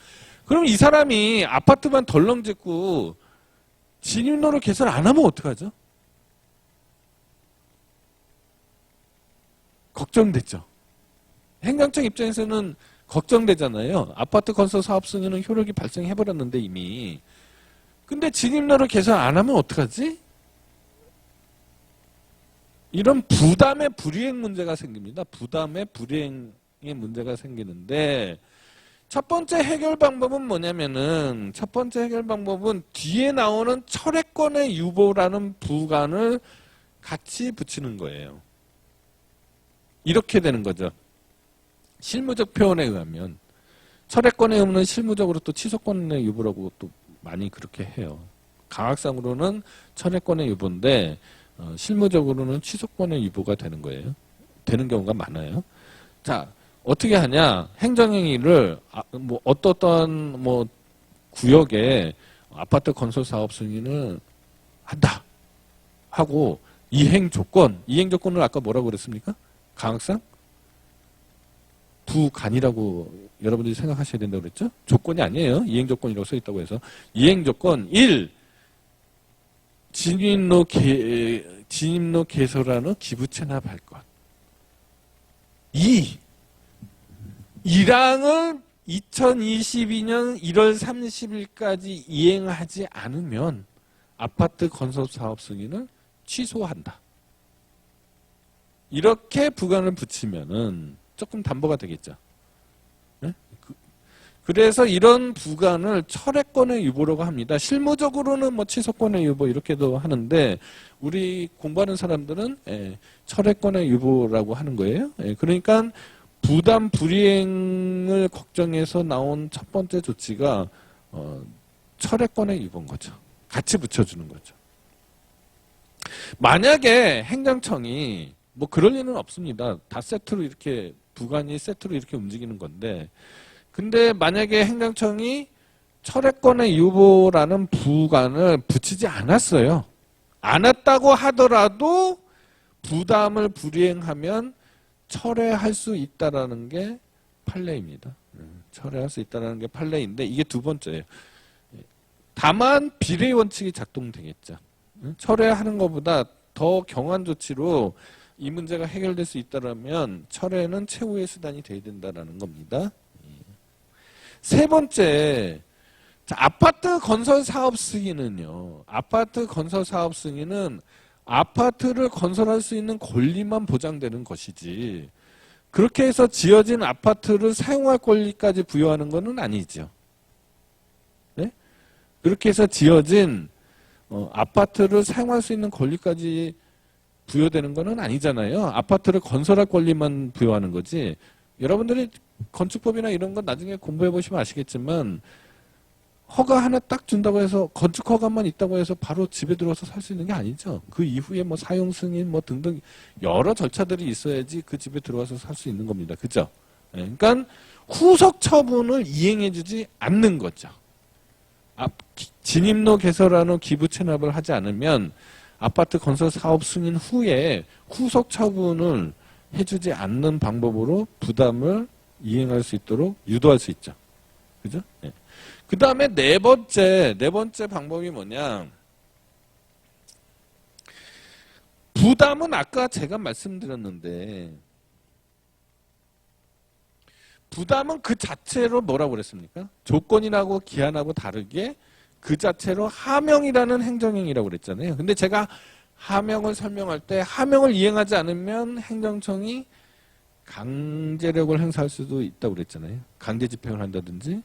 [SPEAKER 1] 그럼 이 사람이 아파트만 덜렁 짓고 진입로를 개설 안 하면 어떡하죠? 걱정됐죠. 행정청 입장에서는 걱정되잖아요. 아파트 건설 사업 승인은 효력이 발생해버렸는데 이미. 근데 진입로를 개설 안 하면 어떡하지? 이런 부담의 불이행 문제가 생깁니다. 부담의 불이행의 문제가 생기는데 첫 번째 해결 방법은 뭐냐면은 첫 번째 해결 방법은 뒤에 나오는 철회권의 유보라는 부관을 같이 붙이는 거예요. 이렇게 되는 거죠. 실무적 표현에 의하면 철회권의 의무는 실무적으로 또 취소권의 유보라고 또 많이 그렇게 해요. 강학상으로는 철회권의 유보인데 실무적으로는 취소권의 유보가 되는 거예요. 되는 경우가 많아요. 자, 어떻게 하냐? 행정행위를 뭐 어떠한 뭐 구역에 아파트 건설 사업 승인을 한다 하고 이행 조건을 아까 뭐라고 그랬습니까? 강학상? 부간이라고 여러분들이 생각하셔야 된다고 그랬죠? 조건이 아니에요. 이행 조건이라고 써 있다고 해서. 이행 조건 1. 진입로 개설하는 기부 체납할 것. 2. 1항을 2022년 1월 30일까지 이행하지 않으면 아파트 건설 사업 승인을 취소한다. 이렇게 부관을 붙이면은 조금 담보가 되겠죠. 네? 그래서 이런 부관을 철회권의 유보라고 합니다. 실무적으로는 뭐 취소권의 유보 이렇게도 하는데 우리 공부하는 사람들은 철회권의 유보라고 하는 거예요. 그러니까 부담 불이행을 걱정해서 나온 첫 번째 조치가 철회권의 유보인 거죠. 같이 붙여주는 거죠. 만약에 행정청이 뭐 그럴 리는 없습니다. 다 세트로 이렇게 부관이 세트로 이렇게 움직이는 건데 근데 만약에 행정청이 철회권의 유보라는 부관을 붙이지 않았어요. 않았다고 하더라도 부담을 불이행하면 철회할 수 있다라는 게 판례입니다. 철회할 수 있다라는 게 판례인데 이게 두 번째예요. 다만 비례 원칙이 작동되겠죠. 철회하는 것보다 더 경한 조치로 이 문제가 해결될 수 있다면 철회는 최후의 수단이 돼야 된다는 겁니다. 세 번째, 아파트 건설 사업 승인은요. 아파트 건설 사업 승인은 아파트를 건설할 수 있는 권리만 보장되는 것이지 그렇게 해서 지어진 아파트를 사용할 권리까지 부여하는 것은 아니죠. 네? 그렇게 해서 지어진 아파트를 사용할 수 있는 권리까지 부여되는 것은 아니잖아요. 아파트를 건설할 권리만 부여하는 거지. 여러분들이 건축법이나 이런 건 나중에 공부해 보시면 아시겠지만 허가 하나 딱 준다고 해서 건축 허가만 있다고 해서 바로 집에 들어와서 살 수 있는 게 아니죠. 그 이후에 뭐 사용 승인 뭐 등등 여러 절차들이 있어야지 그 집에 들어와서 살 수 있는 겁니다. 그죠? 그러니까 후속 처분을 이행해 주지 않는 거죠. 진입로 개설한 후 기부 체납을 하지 않으면 아파트 건설 사업 승인 후에 후속 처분을 해주지 않는 방법으로 부담을 이행할 수 있도록 유도할 수 있죠. 그죠? 네. 그 다음에 네 번째 방법이 뭐냐. 부담은 아까 제가 말씀드렸는데, 부담은 그 자체로 뭐라고 그랬습니까? 조건이라고 기한하고 다르게 그 자체로 하명이라는 행정행위라고 그랬잖아요. 근데 제가 하명을 설명할 때 하명을 이행하지 않으면 행정청이 강제력을 행사할 수도 있다고 그랬잖아요. 강제 집행을 한다든지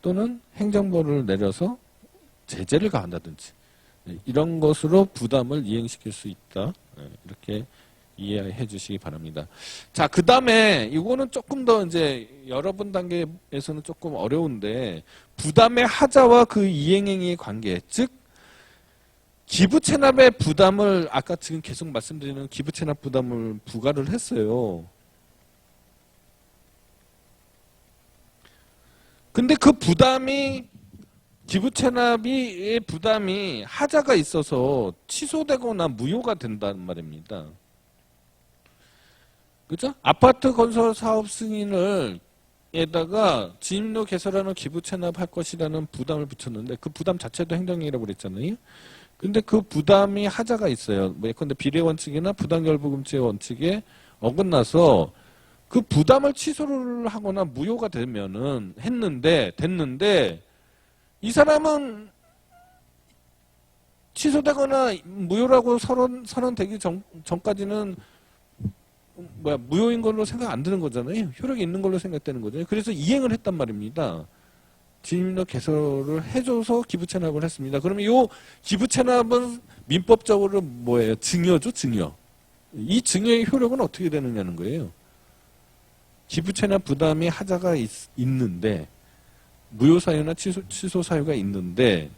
[SPEAKER 1] 또는 행정벌을 내려서 제재를 가한다든지 이런 것으로 부담을 이행시킬 수 있다. 이렇게 이해해 주시기 바랍니다. 자, 그 다음에 이거는 조금 더 이제 여러분 단계에서는 조금 어려운데 부담의 하자와 그 이행행위의 관계, 즉 기부 체납의 부담을 아까 지금 계속 말씀드리는 기부 체납 부담을 부과를 했어요. 근데 그 부담이 기부 체납의 부담이 하자가 있어서 취소되거나 무효가 된다는 말입니다. 그죠? 아파트 건설 사업 승인을 에다가 진입로 개설하는 기부 체납할 것이라는 부담을 붙였는데 그 부담 자체도 행정행위라고 그랬잖아요. 근데 그 부담이 하자가 있어요. 뭐 예컨대 비례 원칙이나 부당결부금지의 원칙에 어긋나서 그 부담을 취소를 하거나 무효가 되면은 됐는데 이 사람은 취소되거나 무효라고 선언되기 전까지는 무효인 걸로 생각 안 드는 거잖아요. 효력이 있는 걸로 생각되는 거잖아요. 그래서 이행을 했단 말입니다. 진입로 개설을 해줘서 기부체납을 했습니다. 그러면 이 기부체납은 민법적으로 뭐예요? 증여죠, 증여. 이 증여의 효력은 어떻게 되느냐는 거예요. 기부체납 부담이 하자가 있는데 무효 사유나 취소 사유가 있는데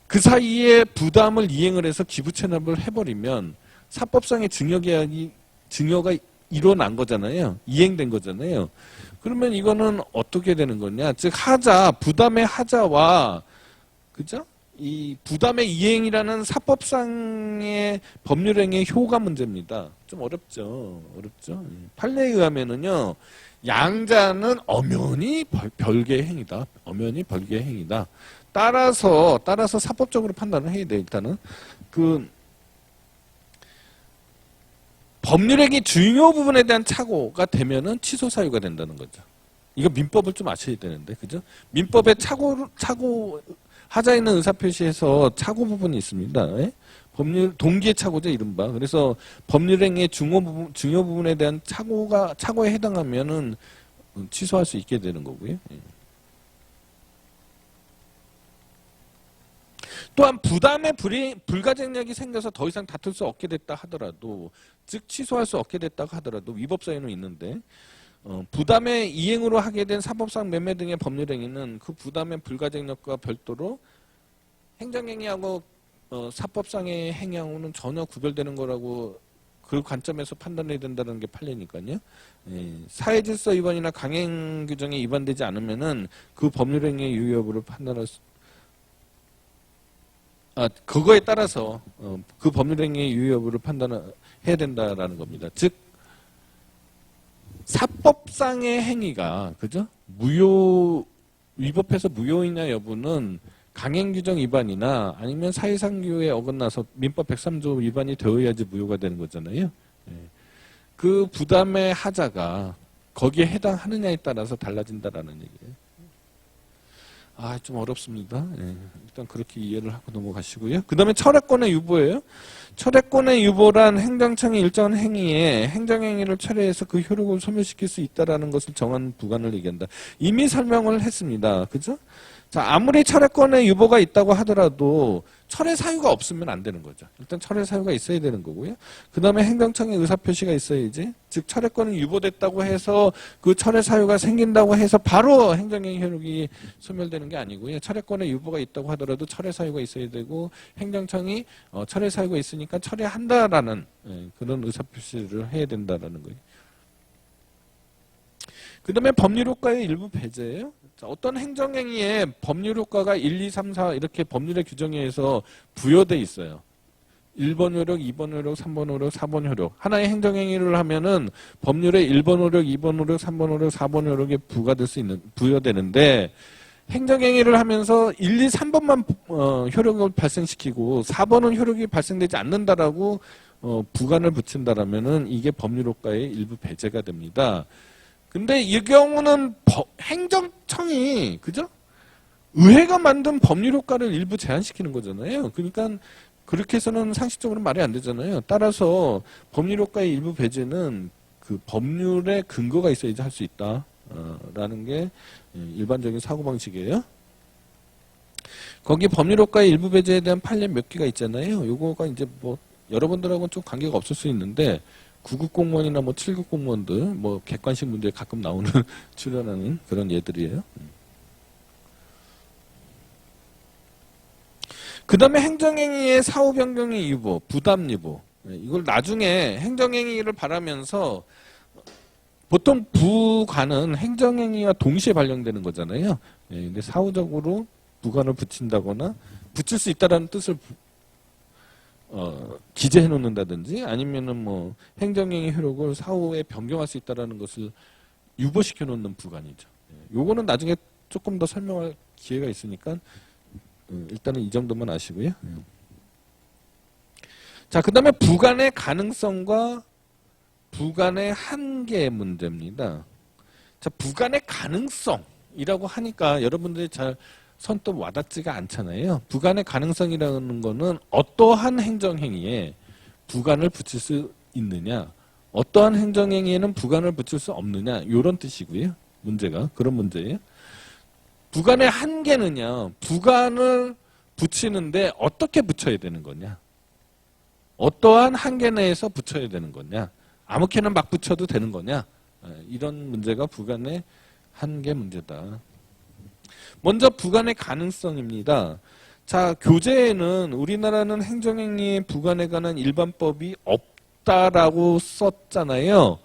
[SPEAKER 1] 그 사이에 부담을 이행을 해서 기부체납을 해버리면 사법상의 증여가 일어난 거잖아요. 이행된 거잖아요. 그러면 이거는 어떻게 되는 거냐? 즉 부담의 하자와 그죠? 이 부담의 이행이라는 사법상의 법률행위의 효가 문제입니다. 좀 어렵죠. 판례에 의하면은요. 양자는 엄연히 별개의 행위다. 엄연히 별개의 행위다. 따라서 사법적으로 판단을 해야 돼. 일단은 법률행위 중요 부분에 대한 착오가 되면은 취소 사유가 된다는 거죠. 이거 민법을 좀 아셔야 되는데, 그죠? 민법에 하자 있는 의사표시에서 착오 부분이 있습니다. 예? 동기의 착오죠, 이른바. 그래서 법률행위의 중요 부분에 대한 착오에 해당하면은 취소할 수 있게 되는 거고요. 예. 또한 부담의 불가증력이 생겨서 더 이상 다툴 수 없게 됐다 하더라도, 즉 취소할 수 없게 됐다고 하더라도 위법 사유는 있는데 부담의 이행으로 하게 된 사법상 매매 등의 법률행위는 그 부담의 불가증력과 별도로 행정행위하고 사법상의 행위하고는 전혀 구별되는 거라고 그 관점에서 판단해야 된다는 게 판례니까요. 예, 사회질서 위반이나 강행규정에 위반되지 않으면은 그 법률행위의 유효 여부를 판단할 수 그거에 따라서 그 법률행위의 유효 여부를 판단해야 된다라는 겁니다. 즉 사법상의 행위가 그죠? 위법해서 무효이냐 여부는 강행규정 위반이나 아니면 사회상 규에 어긋나서 민법 103조 위반이 되어야지 무효가 되는 거잖아요. 예. 그 부담의 하자가 거기에 해당하느냐에 따라서 달라진다라는 얘기예요. 좀 어렵습니다. 예. 일단 그렇게 이해를 하고 넘어가시고요. 그 다음에 철회권의 유보예요. 철회권의 유보란 행정청이 일정한 행위에 행정행위를 철회해서 그 효력을 소멸시킬 수 있다는 것을 정한 부관을 얘기한다. 이미 설명을 했습니다. 그죠? 자, 아무리 철회권의 유보가 있다고 하더라도 철회 사유가 없으면 안 되는 거죠. 일단 철회 사유가 있어야 되는 거고요. 그 다음에 행정청의 의사표시가 있어야지. 즉 철회권이 유보됐다고 해서 그 철회 사유가 생긴다고 해서 바로 행정행위 효력이 소멸되는 게 아니고요. 철회권의 유보가 있다고 하더라도 철회 사유가 있어야 되고 행정청이 철회 사유가 있으니까 철회한다라는 그런 의사표시를 해야 된다라는 거예요. 그 다음에 법률효과의 일부 배제예요. 어떤 행정행위에 법률효과가 1, 2, 3, 4 이렇게 법률의 규정에 의해서 부여돼 있어요. 1번 효력, 2번 효력, 3번 효력, 4번 효력. 하나의 행정행위를 하면은 법률에 1번 효력, 2번 효력, 3번 효력, 4번 효력에 부여되는데 행정행위를 하면서 1, 2, 3번만 효력을 발생시키고 4번은 효력이 발생되지 않는다라고 부관을 붙인다라면은 이게 법률효과의 일부 배제가 됩니다. 근데 이 경우는 행정청이 그죠? 의회가 만든 법률 효과를 일부 제한시키는 거잖아요. 그러니까 그렇게 해서는 상식적으로 말이 안 되잖아요. 따라서 법률 효과의 일부 배제는 그 법률의 근거가 있어야지 할 수 있다라는 게 일반적인 사고방식이에요. 거기 법률 효과의 일부 배제에 대한 판례 몇 개가 있잖아요. 요거가 이제 뭐 여러분들하고는 좀 관계가 없을 수 있는데 9급 공무원이나 뭐 7급 공무원들 뭐 객관식 문제에 가끔 나오는 출연하는 그런 예들이에요. 그 다음에 행정행위의 사후 변경의 유보, 부담 유보. 이걸 나중에 행정행위를 바라면서 보통 부관은 행정행위와 동시에 발령되는 거잖아요. 근데 사후적으로 부관을 붙인다거나 붙일 수 있다라는 뜻을 기재해 놓는다든지 아니면은 뭐 행정행위 효력을 사후에 변경할 수 있다라는 것을 유보시켜 놓는 부관이죠. 요거는 나중에 조금 더 설명할 기회가 있으니까 일단은 이 정도만 아시고요. 자, 그 다음에 부관의 가능성과 부관의 한계 문제입니다. 자, 부관의 가능성이라고 하니까 여러분들이 잘 선뜻 와닿지가 않잖아요. 부관의 가능성이라는 거는 어떠한 행정행위에 부관을 붙일 수 있느냐, 어떠한 행정행위에는 부관을 붙일 수 없느냐, 이런 뜻이고요. 문제가 그런 문제예요. 부관의 한계는요, 부관을 붙이는데 어떻게 붙여야 되는 거냐, 어떠한 한계 내에서 붙여야 되는 거냐, 아무렇게나 막 붙여도 되는 거냐, 이런 문제가 부관의 한계 문제다. 먼저 부관의 가능성입니다. 자, 교재에는 우리나라는 행정행위의 부관에 관한 일반법이 없다라고 썼잖아요.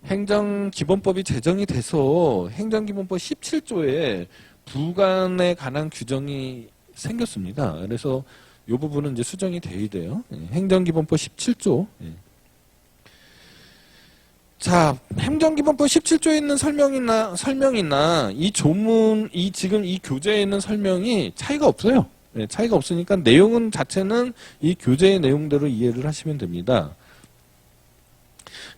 [SPEAKER 1] 행정기본법이 제정이 돼서 행정기본법 17조에 부관에 관한 규정이 생겼습니다. 그래서 이 부분은 이제 수정이 돼야 돼요. 행정기본법 17조. 자, 행정기본법 17조에 있는 설명이나 이 조문, 지금 이 교재에 있는 설명이 차이가 없어요. 차이가 없으니까 내용은 자체는 이 교재의 내용대로 이해를 하시면 됩니다.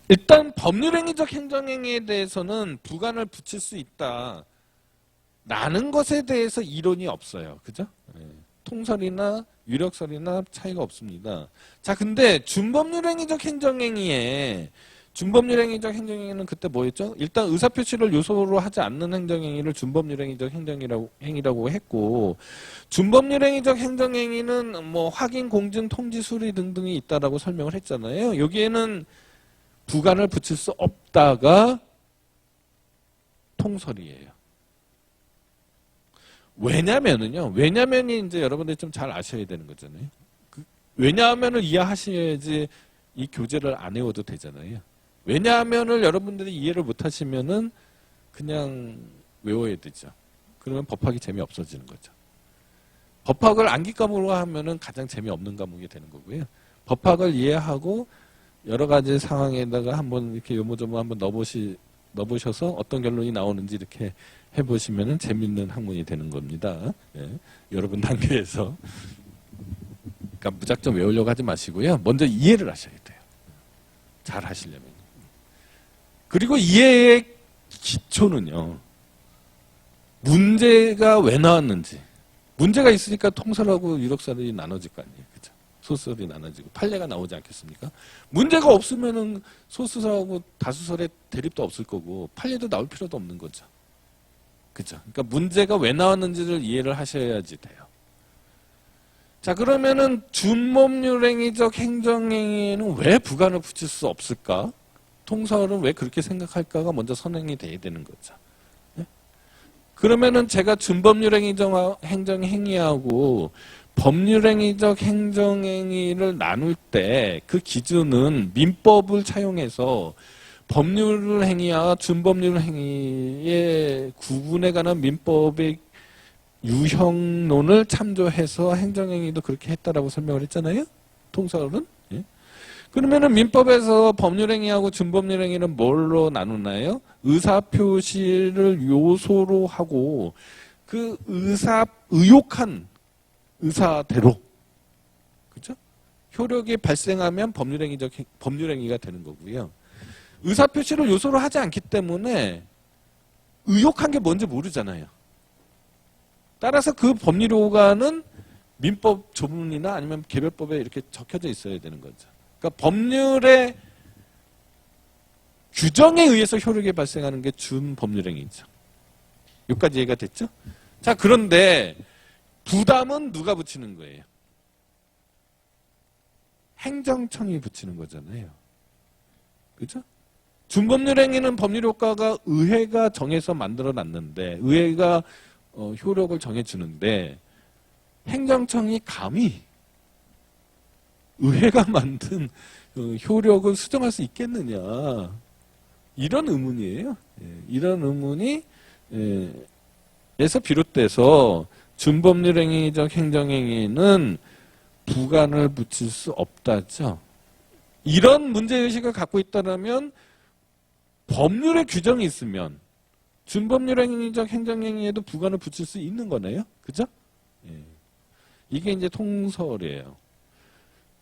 [SPEAKER 1] 일단 법률행위적 행정행위에 대해서는 부관을 붙일 수 있다 라는 것에 대해서 이론이 없어요. 그죠? 통설이나 유력설이나 차이가 없습니다. 자, 근데 준법률행위적 행정행위에 준법률행위적 행정행위는 그때 뭐였죠? 일단 의사표시를 요소로 하지 않는 행정행위를 준법률행위적 행위라고 했고, 준법률행위적 행정행위는 뭐 확인, 공증, 통지, 수리 등등이 있다라고 설명을 했잖아요. 여기에는 부관을 붙일 수 없다가 통설이에요. 왜냐면이 이제 여러분들이 좀 잘 아셔야 되는 거잖아요. 왜냐하면을 이해하셔야지 이 교재를 안 외워도 되잖아요. 왜냐하면을 여러분들이 이해를 못 하시면은 그냥 외워야 되죠. 그러면 법학이 재미없어지는 거죠. 법학을 암기 과목으로 하면은 가장 재미없는 과목이 되는 거고요. 법학을 이해하고 여러 가지 상황에다가 한번 이렇게 요모조모 한번 넣어보셔서 어떤 결론이 나오는지 이렇게 해보시면은 재밌는 학문이 되는 겁니다. 여러분 단계에서. 그러니까 무작정 외우려고 하지 마시고요. 먼저 이해를 하셔야 돼요. 잘 하시려면. 그리고 이해의 기초는요. 문제가 왜 나왔는지. 문제가 있으니까 통설하고 유력설이 나눠질 거 아니에요. 그죠? 소설이 나눠지고 판례가 나오지 않겠습니까? 문제가 없으면은 소수설하고 다수설의 대립도 없을 거고 판례도 나올 필요도 없는 거죠. 그죠? 그러니까 문제가 왜 나왔는지를 이해를 하셔야지 돼요. 자, 그러면은 준법률행위적 행정행위에는 왜 부관을 붙일 수 없을까? 통설은 왜 그렇게 생각할까가 먼저 선행이 돼야 되는 거죠. 네? 그러면은 제가 준법률행위적 행정행위하고 법률행위적 행정행위를 나눌 때 그 기준은 민법을 차용해서 법률행위와 준법률행위의 구분에 관한 민법의 유형론을 참조해서 행정행위도 그렇게 했다라고 설명을 했잖아요. 통설은. 예? 그러면은 민법에서 법률행위하고 준법률행위는 뭘로 나누나요? 의사표시를 요소로 하고 그 의혹한 의사대로, 그죠? 효력이 발생하면 법률행위가 되는 거고요. 의사표시를 요소로 하지 않기 때문에 의혹한 게 뭔지 모르잖아요. 따라서 그 법률효과는 민법 조문이나 아니면 개별법에 이렇게 적혀져 있어야 되는 거죠. 그러니까 법률의 규정에 의해서 효력이 발생하는 게 준법률행위죠. 여기까지 이해가 됐죠? 자, 그런데 부담은 누가 붙이는 거예요? 행정청이 붙이는 거잖아요. 그죠? 준법률행위는 법률효과가 의회가 정해서 만들어 놨는데 의회가 효력을 정해주는데 행정청이 감히 의회가 만든 효력을 수정할 수 있겠느냐. 이런 의문이에요. 이런 의문이 에서 비롯돼서 준법률행위적 행정행위는 부관을 붙일 수 없다죠. 이런 문제의식을 갖고 있다면 법률에 규정이 있으면 준법률행위적 행정행위에도 부관을 붙일 수 있는 거네요. 그죠? 이게 이제 통설이에요.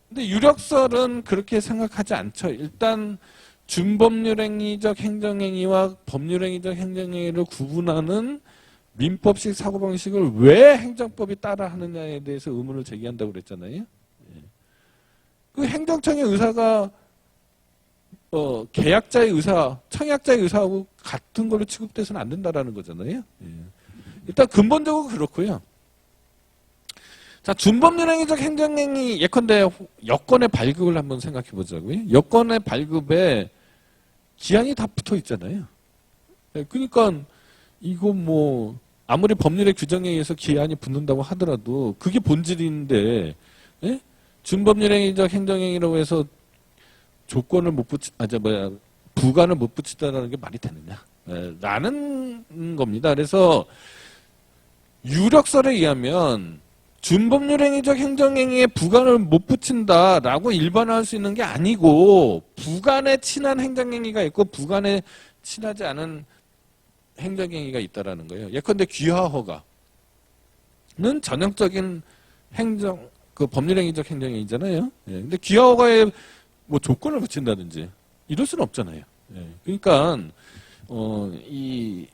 [SPEAKER 1] 근데 유력설은 그렇게 생각하지 않죠. 일단 준법률행위적 행정행위와 법률행위적 행정행위를 구분하는 민법식 사고방식을 왜 행정법이 따라하느냐에 대해서 의문을 제기한다고 그랬잖아요. 그 행정청의 의사가 계약자의 의사, 청약자의 의사하고 같은 걸로 취급돼서는 안 된다라는 거잖아요. 일단 근본적으로 그렇고요. 자, 준법률행위적 행정행위 예컨대 여건의 발급을 한번 생각해 보자고요. 여건의 발급에 기한이 다 붙어 있잖아요. 그러니까 이거 뭐 아무리 법률의 규정에 의해서 기한이 붙는다고 하더라도 그게 본질인데 준법률행위적 행정행위라고 해서 조건을 못 부관을 못 붙이다라는 게 말이 되느냐? 라는 겁니다. 그래서 유력설에 의하면 준법률행위적 행정행위에 부관을 못 붙인다라고 일반화할 수 있는 게 아니고 부관에 친한 행정행위가 있고 부관에 친하지 않은 행정행위가 있다라는 거예요. 예컨대 귀하허가는 전형적인 법률행위적 행정행위잖아요. 근데 귀하허가에 뭐 조건을 붙인다든지 이럴 수는 없잖아요. 그러니까 이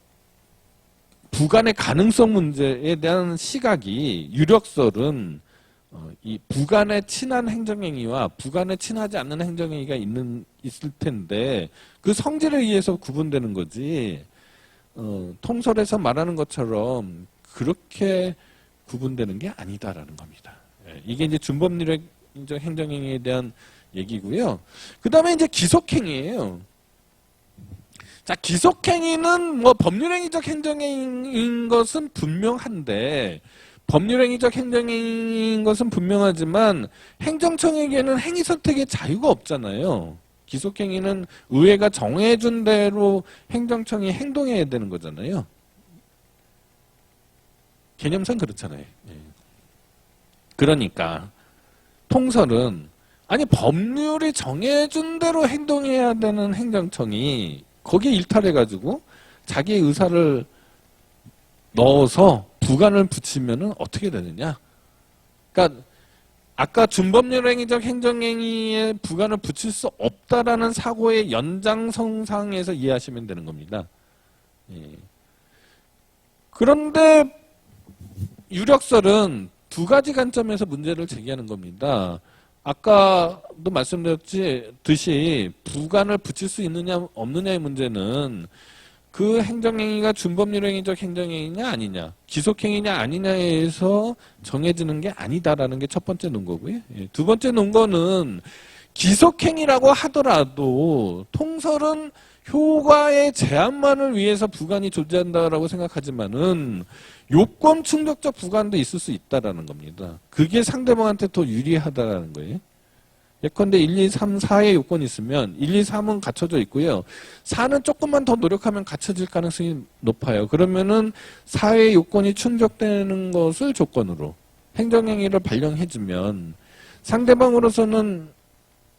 [SPEAKER 1] 부관의 가능성 문제에 대한 시각이 유력설은 이 부관에 친한 행정행위와 부관에 친하지 않는 행정행위가 있을 텐데 그 성질에 의해서 구분되는 거지 통설에서 말하는 것처럼 그렇게 구분되는 게 아니다라는 겁니다. 이게 이제 준법률행위적 행정행위에 대한 얘기고요. 그 다음에 이제 기속행위예요. 자, 기속행위는 뭐 법률행위적 행정행위인 것은 분명한데 법률행위적 행정행위인 것은 분명하지만 행정청에게는 행위 선택의 자유가 없잖아요. 기속행위는 의회가 정해준 대로 행정청이 행동해야 되는 거잖아요. 개념상 그렇잖아요. 그러니까 통설은 아니 법률이 정해준 대로 행동해야 되는 행정청이 거기에 일탈해가지고 자기의 의사를 넣어서 부관을 붙이면은 어떻게 되느냐? 그러니까 아까 준법률행위적 행정행위에 부관을 붙일 수 없다라는 사고의 연장선상에서 이해하시면 되는 겁니다. 그런데 유력설은 두 가지 관점에서 문제를 제기하는 겁니다. 아까도 말씀드렸듯이 부관을 붙일 수 있느냐 없느냐의 문제는 그 행정행위가 준법률행위적 행정행위냐 아니냐 기속행위냐 아니냐에 의해서 정해지는 게 아니다라는 게 첫 번째 논거고요. 두 번째 논거는 기속행위라고 하더라도 통설은 효과의 제한만을 위해서 부관이 존재한다라고 생각하지만은 요건 충족적 부관도 있을 수 있다라는 겁니다. 그게 상대방한테 더 유리하다라는 거예요. 예컨대 1, 2, 3, 4의 요건이 있으면 1, 2, 3은 갖춰져 있고요. 4는 조금만 더 노력하면 갖춰질 가능성이 높아요. 그러면은 4의 요건이 충족되는 것을 조건으로 행정행위를 발령해주면 상대방으로서는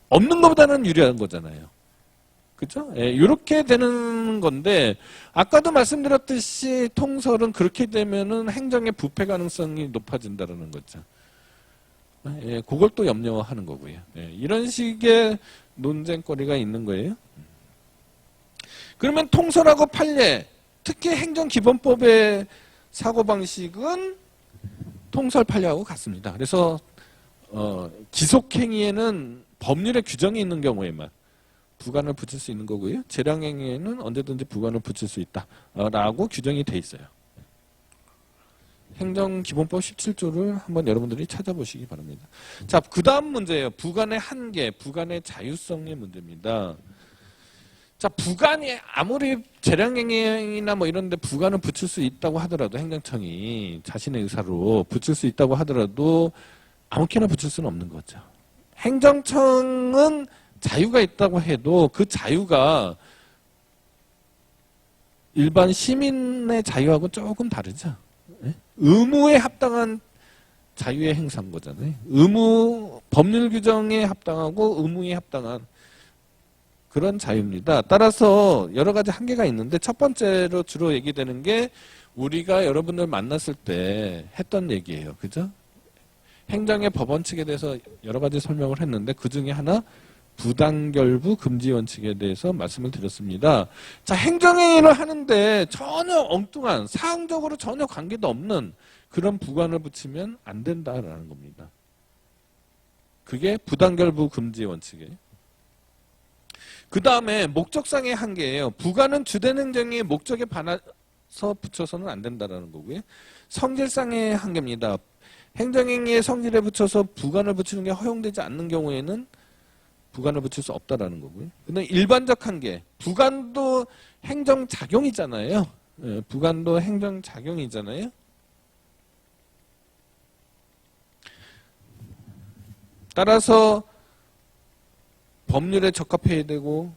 [SPEAKER 1] 없는 것보다는 유리한 거잖아요. 그죠? 이렇게 되는 건데 아까도 말씀드렸듯이 통설은 그렇게 되면은 행정의 부패 가능성이 높아진다는 거죠. 그걸 또 염려하는 거고요. 이런 식의 논쟁거리가 있는 거예요. 그러면 통설하고 판례, 특히 행정기본법의 사고방식은 통설 판례하고 같습니다. 그래서 기속행위에는 법률의 규정이 있는 경우에만 부관을 붙일 수 있는 거고요. 재량행위에는 언제든지 부관을 붙일 수 있다라고 규정이 돼 있어요. 행정기본법 17조를 한번 여러분들이 찾아보시기 바랍니다. 자, 그 다음 문제예요. 부관의 한계, 부관의 자유성의 문제입니다. 자, 부관이 아무리 재량행위나 뭐 이런 데 부관을 붙일 수 있다고 하더라도 행정청이 자신의 의사로 붙일 수 있다고 하더라도 아무렇게나 붙일 수는 없는 거죠. 행정청은 자유가 있다고 해도 그 자유가 일반 시민의 자유하고 조금 다르죠. 의무에 합당한 자유의 행사인 거잖아요. 법률 규정에 합당하고 의무에 합당한 그런 자유입니다. 따라서 여러 가지 한계가 있는데 첫 번째로 주로 얘기되는 게 우리가 여러분들 만났을 때 했던 얘기예요. 그죠? 행정의 법원 측에 대해서 여러 가지 설명을 했는데 그 중에 하나 부당결부 금지 원칙에 대해서 말씀을 드렸습니다. 자, 행정행위를 하는데 전혀 엉뚱한 사항적으로 전혀 관계도 없는 그런 부관을 붙이면 안 된다라는 겁니다. 그게 부당결부 금지 원칙이에요. 그 다음에 목적상의 한계예요. 부관은 주된 행정의 목적에 반해서 붙여서는 안 된다라는 거고요. 성질상의 한계입니다. 행정행위의 성질에 붙여서 부관을 붙이는 게 허용되지 않는 경우에는 부관을 붙일 수 없다라는 거고요. 근데 일반적 한계, 부관도 행정작용이잖아요. 예, 부관도 행정작용이잖아요. 따라서 법률에 적합해야 되고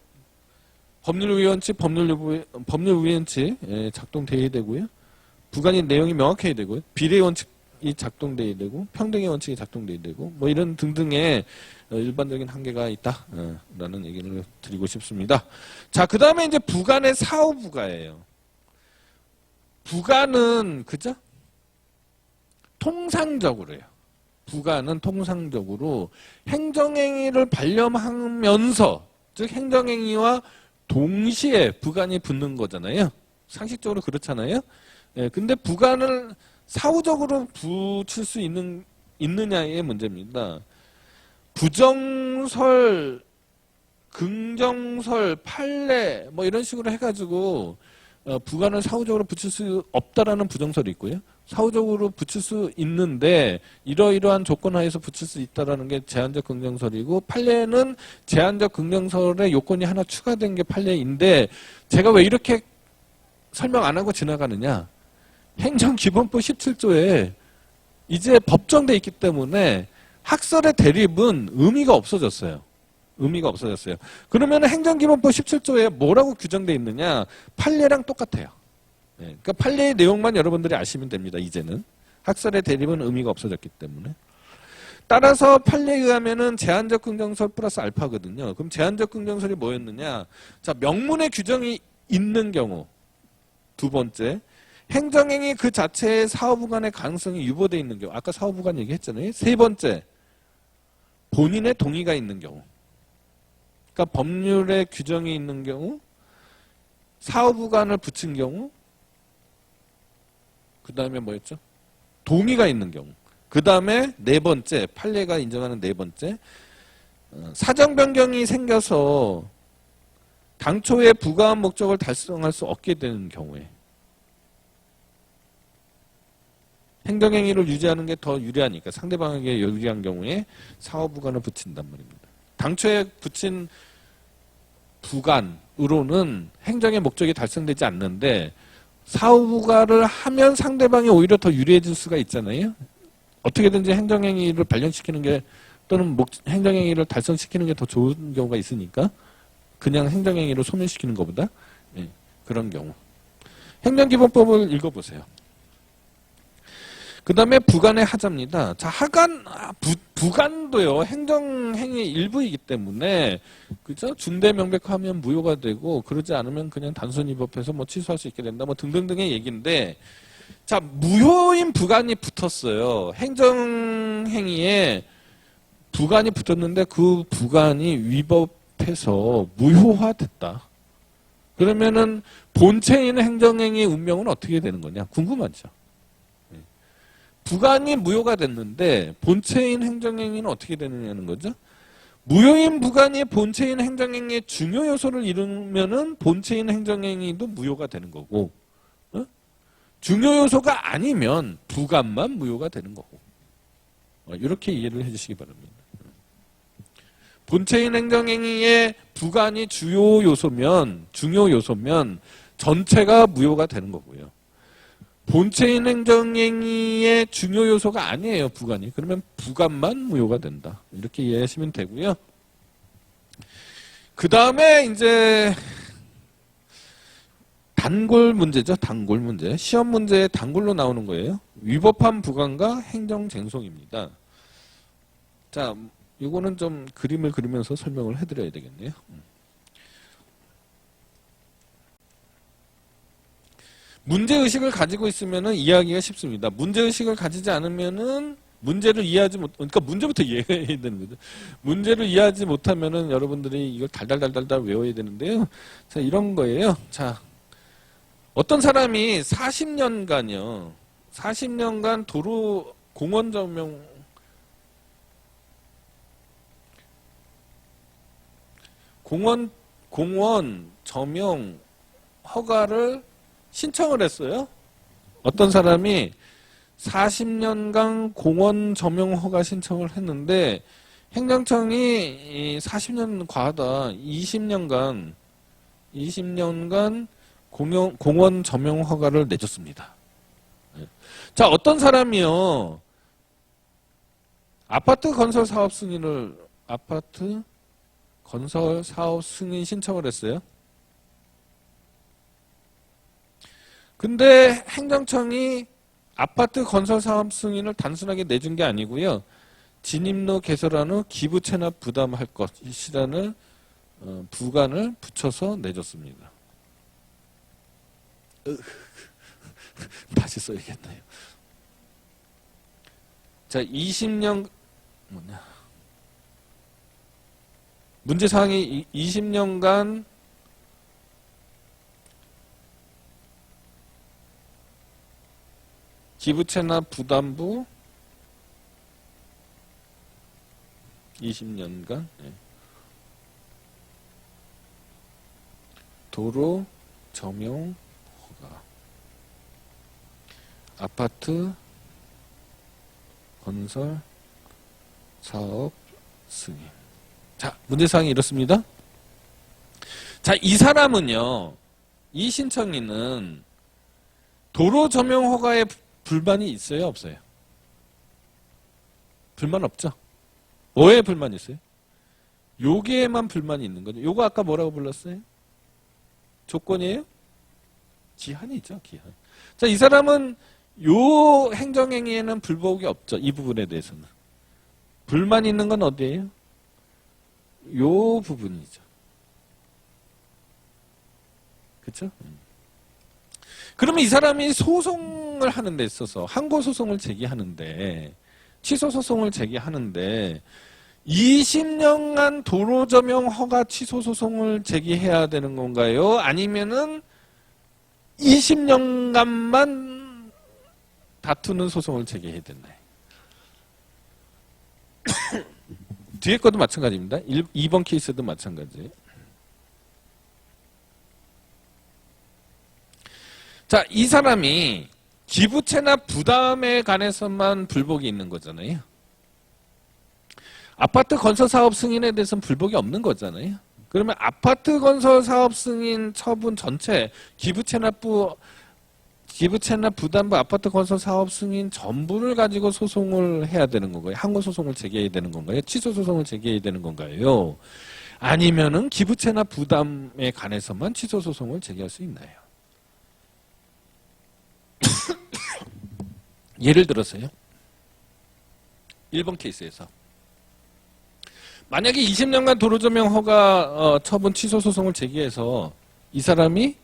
[SPEAKER 1] 법률위원칙, 법률위원칙 작동돼야 되고요. 부관의 내용이 명확해야 되고요. 비례 원칙이 작동돼야 되고 평등의 원칙이 작동돼야 되고 뭐 이런 등등의 일반적인 한계가 있다라는 얘기를 드리고 싶습니다. 자, 그 다음에 이제 부관의 사후부가예요. 부관은 그죠? 통상적으로요. 부관은 통상적으로 행정행위를 발령하면서 즉 행정행위와 동시에 부관이 붙는 거잖아요. 상식적으로 그렇잖아요. 예, 근데 부관을 사후적으로 붙일 수 있느냐의 문제입니다. 부정설, 긍정설, 판례 뭐 이런 식으로 해가지고 부관을 사후적으로 붙일 수 없다라는 부정설이 있고요. 사후적으로 붙일 수 있는데 이러이러한 조건 하에서 붙일 수 있다라는 게 제한적 긍정설이고 판례는 제한적 긍정설의 요건이 하나 추가된 게 판례인데 제가 왜 이렇게 설명 안 하고 지나가느냐. 행정기본법 17조에 이제 법정돼 있기 때문에 학설의 대립은 의미가 없어졌어요. 의미가 없어졌어요. 그러면 행정기본법 17조에 뭐라고 규정돼 있느냐. 판례랑 똑같아요. 네, 그러니까 판례의 내용만 여러분들이 아시면 됩니다. 이제는. 학설의 대립은 의미가 없어졌기 때문에. 따라서 판례에 의하면은 제한적 긍정설 플러스 알파거든요. 그럼 제한적 긍정설이 뭐였느냐. 자, 명문의 규정이 있는 경우. 두 번째. 행정행위 그 자체의 사후부관의 가능성이 유보되어 있는 경우. 아까 사후부관 얘기했잖아요. 세 번째. 본인의 동의가 있는 경우. 그러니까 법률의 규정이 있는 경우, 사후부관을 붙인 경우, 그 다음에 뭐였죠? 동의가 있는 경우. 그 다음에 네 번째, 판례가 인정하는 네 번째, 사정 변경이 생겨서 당초의 부가한 목적을 달성할 수 없게 되는 경우에 행정행위를 유지하는 게 더 유리하니까 상대방에게 유리한 경우에 사후부관을 붙인단 말입니다. 당초에 붙인 부관으로는 행정의 목적이 달성되지 않는데 사후부관을 하면 상대방이 오히려 더 유리해질 수가 있잖아요. 어떻게든지 행정행위를 발령시키는 게 또는 행정행위를 달성시키는 게 더 좋은 경우가 있으니까 그냥 행정행위로 소멸시키는 것보다 그런 경우. 행정기본법을 읽어보세요. 그 다음에 부관의 하자입니다. 자, 부관도요, 행정행위의 일부이기 때문에, 그죠? 중대명백하면 무효가 되고, 그러지 않으면 그냥 단순 위법해서 뭐 취소할 수 있게 된다, 뭐 등등등의 얘기인데, 자, 무효인 부관이 붙었어요. 행정행위에 부관이 붙었는데 그 부관이 위법해서 무효화됐다. 그러면은 본체인 행정행위의 운명은 어떻게 되는 거냐? 궁금하죠? 부관이 무효가 됐는데 본체인 행정행위는 어떻게 되느냐는 거죠. 무효인 부관이 본체인 행정행위의 중요 요소를 이루면은 본체인 행정행위도 무효가 되는 거고, 중요 요소가 아니면 부관만 무효가 되는 거고. 이렇게 이해를 해주시기 바랍니다. 본체인 행정행위의 부관이 중요 요소면 전체가 무효가 되는 거고요. 본체인 행정행위의 중요 요소가 아니에요, 부관이. 그러면 부관만 무효가 된다. 이렇게 이해하시면 되고요. 그 다음에 이제 단골 문제죠. 단골 문제. 시험 문제에 단골로 나오는 거예요. 위법한 부관과 행정쟁송입니다. 자, 이거는 좀 그림을 그리면서 설명을 해드려야 되겠네요. 문제의식을 가지고 있으면 이해하기가 쉽습니다. 문제의식을 가지지 않으면은 문제를 이해하지 못, 그러니까 문제부터 이해해야 되는 거죠. 문제를 이해하지 못하면은 여러분들이 이걸 달달달달달 외워야 되는데요. 자, 이런 거예요. 자, 어떤 사람이 40년간 도로 공원 점용 허가를 신청을 했어요. 어떤 사람이 40년간 공원 점용 허가 신청을 했는데 행정청이 40년 과하다. 20년간 공원 점용 허가를 내줬습니다. 자, 어떤 사람이요. 아파트 건설 사업 승인 신청을 했어요. 근데 행정청이 아파트 건설 사업 승인을 단순하게 내준 게 아니고요. 진입로 개설한 후 기부 체납 부담할 것이라는 부관을 붙여서 내줬습니다. 다시 써야겠네요. 자, 20년 문제사항이 20년간 기부채납 부담부 20년간 도로 점용 허가 아파트 건설 사업 승인. 자, 문제사항이 이렇습니다. 자, 이 사람은요, 이 신청인은 도로 점용 허가에 불만이 있어요, 없어요? 불만 없죠? 뭐에 불만이 있어요? 여기에만 불만이 있는 거죠. 요거 아까 뭐라고 불렀어요? 조건이에요? 기한이죠, 기한. 자, 이 사람은 요 행정행위에는 불복이 없죠. 이 부분에 대해서는. 불만 있는 건 어디예요? 요 부분이죠. 그렇죠? 그러면 이 사람이 소송을 하는 데 있어서 항고소송을 제기하는데 취소소송을 제기하는데 20년간 도로점용 허가 취소소송을 제기해야 되는 건가요? 아니면은 20년간만 다투는 소송을 제기해야 되나요? 뒤에 것도 마찬가지입니다. 2번 케이스도 마찬가지. 자, 이 사람이 기부채납 부담에 관해서만 불복이 있는 거잖아요. 아파트 건설 사업 승인에 대해서는 불복이 없는 거잖아요. 그러면 아파트 건설 사업 승인 처분 전체 기부채납 부담부 아파트 건설 사업 승인 전부를 가지고 소송을 해야 되는 건가요? 항고 소송을 제기해야 되는 건가요? 취소 소송을 제기해야 되는 건가요? 아니면은 기부채납 부담에 관해서만 취소 소송을 제기할 수 있나요? 예를 들어서요. 1번 케이스에서 만약에 20년간 도로조명 허가 처분 취소 소송을 제기해서 이 사람이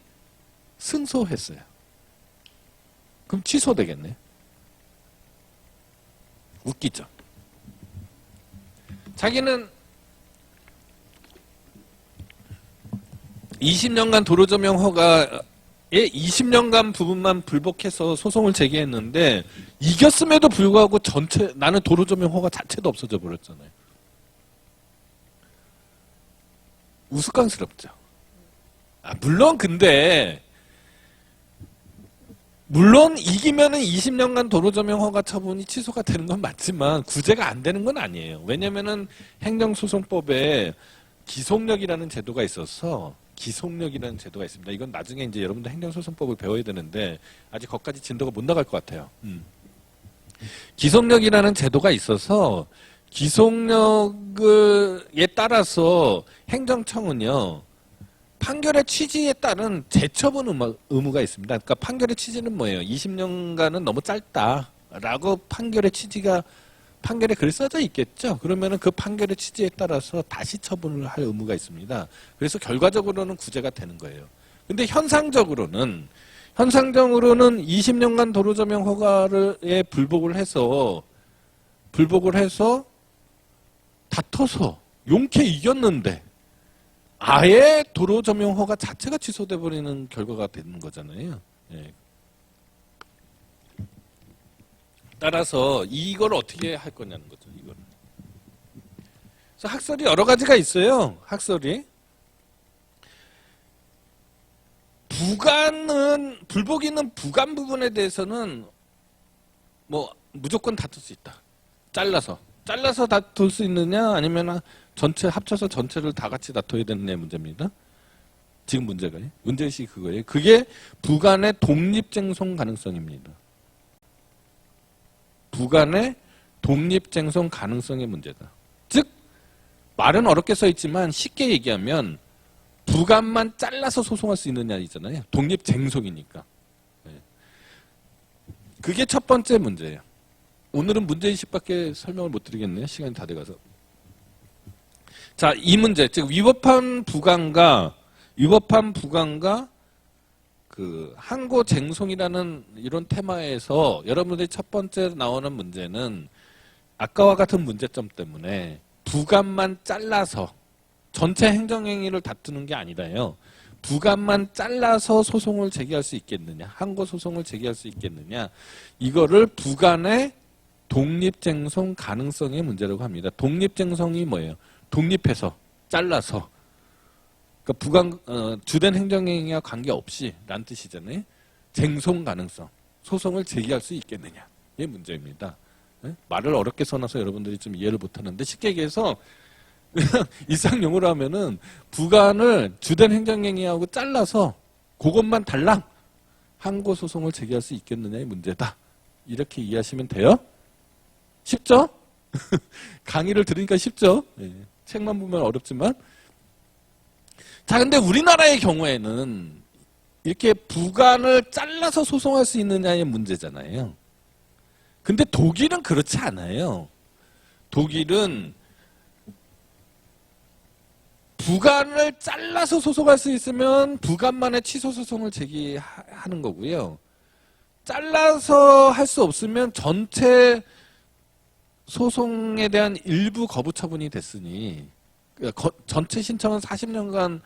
[SPEAKER 1] 승소했어요. 그럼 취소되겠네. 웃기죠. 자기는 20년간 도로조명 허가에 20년간 부분만 불복해서 소송을 제기했는데 이겼음에도 불구하고 전체 나는 도로조명 허가 자체도 없어져 버렸잖아요. 우스꽝스럽죠. 물론 근데 물론 이기면은 20년간 도로조명 허가 처분이 취소가 되는 건 맞지만 구제가 안 되는 건 아니에요. 왜냐면은 행정소송법에 기속력이라는 제도가 있어서 기속력이라는 제도가 있습니다. 이건 나중에 이제 여러분들 행정소송법을 배워야 되는데 아직 거기까지 진도가 못 나갈 것 같아요. 기속력이라는 제도가 있어서 기속력에 따라서 행정청은요 판결의 취지에 따른 재처분 의무가 있습니다. 그러니까 판결의 취지는 뭐예요? 20년간은 너무 짧다라고 판결의 취지가 판결에 글 써져 있겠죠. 그러면은 그 판결의 취지에 따라서 다시 처분을 할 의무가 있습니다. 그래서 결과적으로는 구제가 되는 거예요. 근데 현상적으로는 20년간 도로조명 허가에 불복을 해서 다퉈서 용케 이겼는데 아예 도로조명 허가 자체가 취소돼 버리는 결과가 되는 거잖아요. 예. 따라서 이걸 어떻게 할 거냐는 거죠. 이거를. 그래서 학설이 여러 가지가 있어요. 학설이 불복 있는 부관 부분에 대해서는 뭐 무조건 다툴 수 있다. 잘라서 다툴 수 있느냐 아니면 전체 합쳐서 전체를 다 같이 다퉈야 되느냐의 문제입니다. 지금 문제의식이 그거예요. 그게 부관의 독립쟁송 가능성입니다. 부관의 독립쟁송 가능성의 문제다. 즉 말은 어렵게 써 있지만 쉽게 얘기하면 부관만 잘라서 소송할 수 있느냐 있잖아요. 독립쟁송이니까. 그게 첫 번째 문제예요. 오늘은 문제의식밖에 설명을 못 드리겠네요. 시간이 다 돼가서. 자, 이 문제, 즉 위법한 부관과 그 항고쟁송이라는 이런 테마에서 여러분들이 첫 번째 나오는 문제는 아까와 같은 문제점 때문에 부관만 잘라서 전체 행정행위를 다투는 게 아니라요. 부관만 잘라서 소송을 제기할 수 있겠느냐, 항고소송을 제기할 수 있겠느냐, 이거를 부관의 독립쟁송 가능성의 문제라고 합니다. 독립쟁송이 뭐예요? 독립해서 잘라서 그러니까 주된 행정행위와 관계없이 라는 뜻이잖아요. 쟁송 가능성, 소송을 제기할 수 있겠느냐의 문제입니다. 네? 말을 어렵게 써놔서 여러분들이 좀 이해를 못하는데 쉽게 얘기해서 일상용어로 하면은 부관을 주된 행정행위하고 잘라서 그것만 달랑 항고소송을 제기할 수 있겠느냐의 문제다. 이렇게 이해하시면 돼요. 쉽죠? 강의를 들으니까 쉽죠? 네. 책만 보면 어렵지만. 자, 근데 우리나라의 경우에는 이렇게 부관을 잘라서 소송할 수 있느냐의 문제잖아요. 근데 독일은 그렇지 않아요. 독일은 부관을 잘라서 소송할 수 있으면 부관만의 취소 소송을 제기하는 거고요. 잘라서 할 수 없으면 전체 소송에 대한 일부 거부 처분이 됐으니 전체 신청은 40년간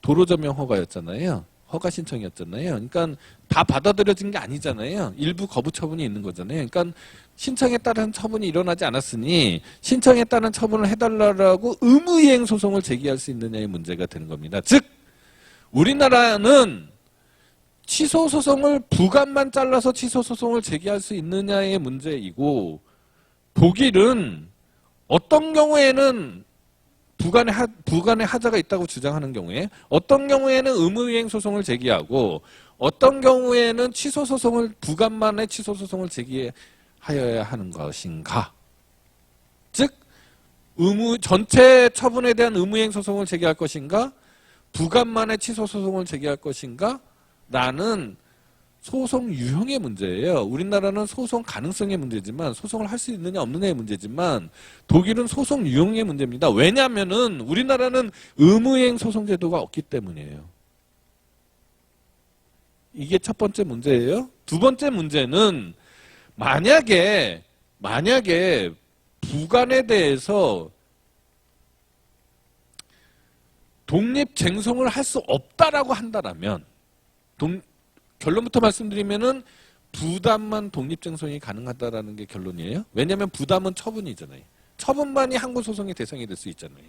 [SPEAKER 1] 도로조명 허가였잖아요. 허가 신청이었잖아요. 그러니까 다 받아들여진 게 아니잖아요. 일부 거부 처분이 있는 거잖아요. 그러니까 신청에 따른 처분이 일어나지 않았으니 신청에 따른 처분을 해달라고 의무이행 소송을 제기할 수 있느냐의 문제가 되는 겁니다. 즉 우리나라는 취소 소송을 부관만 잘라서 취소 소송을 제기할 수 있느냐의 문제이고 독일은 어떤 경우에는 부관의 하자가 있다고 주장하는 경우에 어떤 경우에는 의무이행 소송을 제기하고 어떤 경우에는 취소 소송을 부관만의 취소 소송을 제기하여야 하는 것인가? 즉 전체 처분에 대한 의무이행 소송을 제기할 것인가? 부관만의 취소 소송을 제기할 것인가? 라는 소송 유형의 문제예요. 우리나라는 소송 가능성의 문제지만 소송을 할 수 있느냐 없느냐의 문제지만 독일은 소송 유형의 문제입니다. 왜냐하면은 우리나라는 의무이행 소송 제도가 없기 때문이에요. 이게 첫 번째 문제예요. 두 번째 문제는 만약에 부관에 대해서 독립쟁송을 할 수 없다라고 한다라면 결론부터 말씀드리면은 부담만 독립쟁송이 가능하다라는 게 결론이에요. 왜냐하면 부담은 처분이잖아요. 처분만이 항고소송의 대상이 될 수 있잖아요.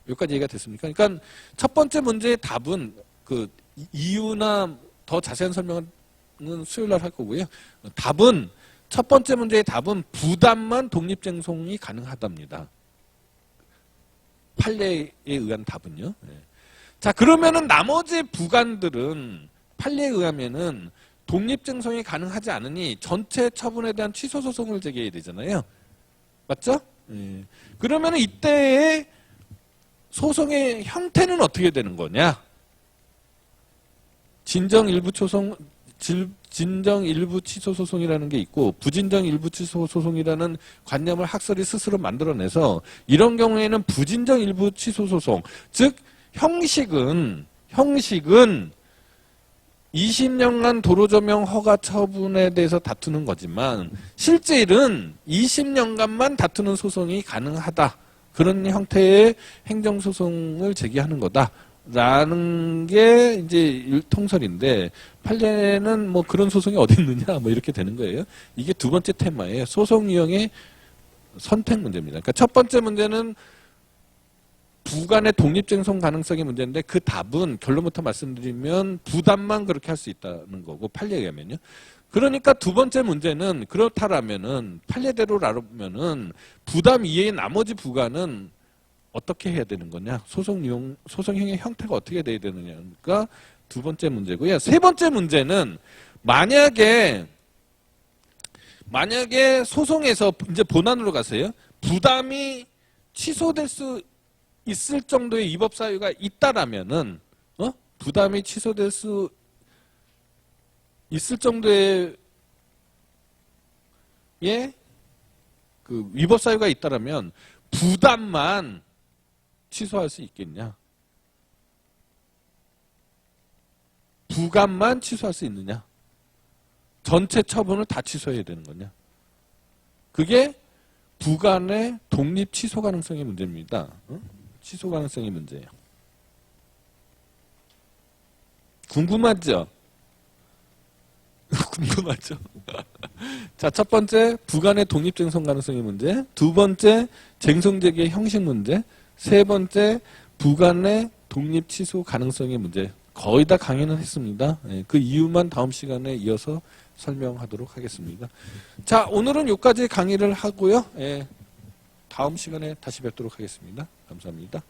[SPEAKER 1] 여기까지 이해가 됐습니까? 그러니까 첫 번째 문제의 답은 그 이유나 더 자세한 설명은 수요일 날 할 거고요. 답은 첫 번째 문제의 답은 부담만 독립쟁송이 가능하답니다. 판례에 의한 답은요. 네. 자, 그러면은 나머지 부관들은 판례에 의하면은 독립쟁송이 가능하지 않으니 전체 처분에 대한 취소 소송을 제기해야 되잖아요. 맞죠? 네. 그러면은 이때의 소송의 형태는 어떻게 되는 거냐? 진정 일부 취소 소송이라는 게 있고 부진정 일부 취소 소송이라는 관념을 학설이 스스로 만들어내서 이런 경우에는 부진정 일부 취소 소송, 즉 형식은 20년간 도로조명 허가 처분에 대해서 다투는 거지만 실질은 20년간만 다투는 소송이 가능하다. 그런 형태의 행정소송을 제기하는 거다라는 게 이제 통설인데 판례는 뭐 그런 소송이 어디 있느냐 뭐 이렇게 되는 거예요. 이게 두 번째 테마예요. 소송 유형의 선택 문제입니다. 그러니까 첫 번째 문제는 부관의 독립쟁송 가능성의 문제인데 그 답은 결론부터 말씀드리면 부담만 그렇게 할 수 있다는 거고 판례에 의하면요. 그러니까 두 번째 문제는 그렇다라면은 판례대로라면은 부담 이외의 나머지 부관은 어떻게 해야 되는 거냐? 소송형의 형태가 어떻게 돼야 되느냐가 두 번째 문제고요. 세 번째 문제는 만약에 소송에서 이제 본안으로 가세요. 부담이 취소될 수 있을 정도의 위법 사유가 있다라면은 부담이 취소될 수 있을 정도의 그 위법 사유가 있다라면 부담만 취소할 수 있겠냐? 부감만 취소할 수 있느냐? 전체 처분을 다 취소해야 되는 거냐? 그게 부관의 독립 취소 가능성의 문제입니다. 취소 가능성의 문제예요. 궁금하죠? 궁금하죠? 자, 첫 번째 부관의 독립쟁송 가능성의 문제, 두 번째 쟁송제기의 형식 문제, 세 번째 부관의 독립 취소 가능성의 문제. 거의 다 강의는 했습니다. 그 이유만 다음 시간에 이어서 설명하도록 하겠습니다. 자, 오늘은 여기까지 강의를 하고요. 다음 시간에 다시 뵙도록 하겠습니다. 감사합니다.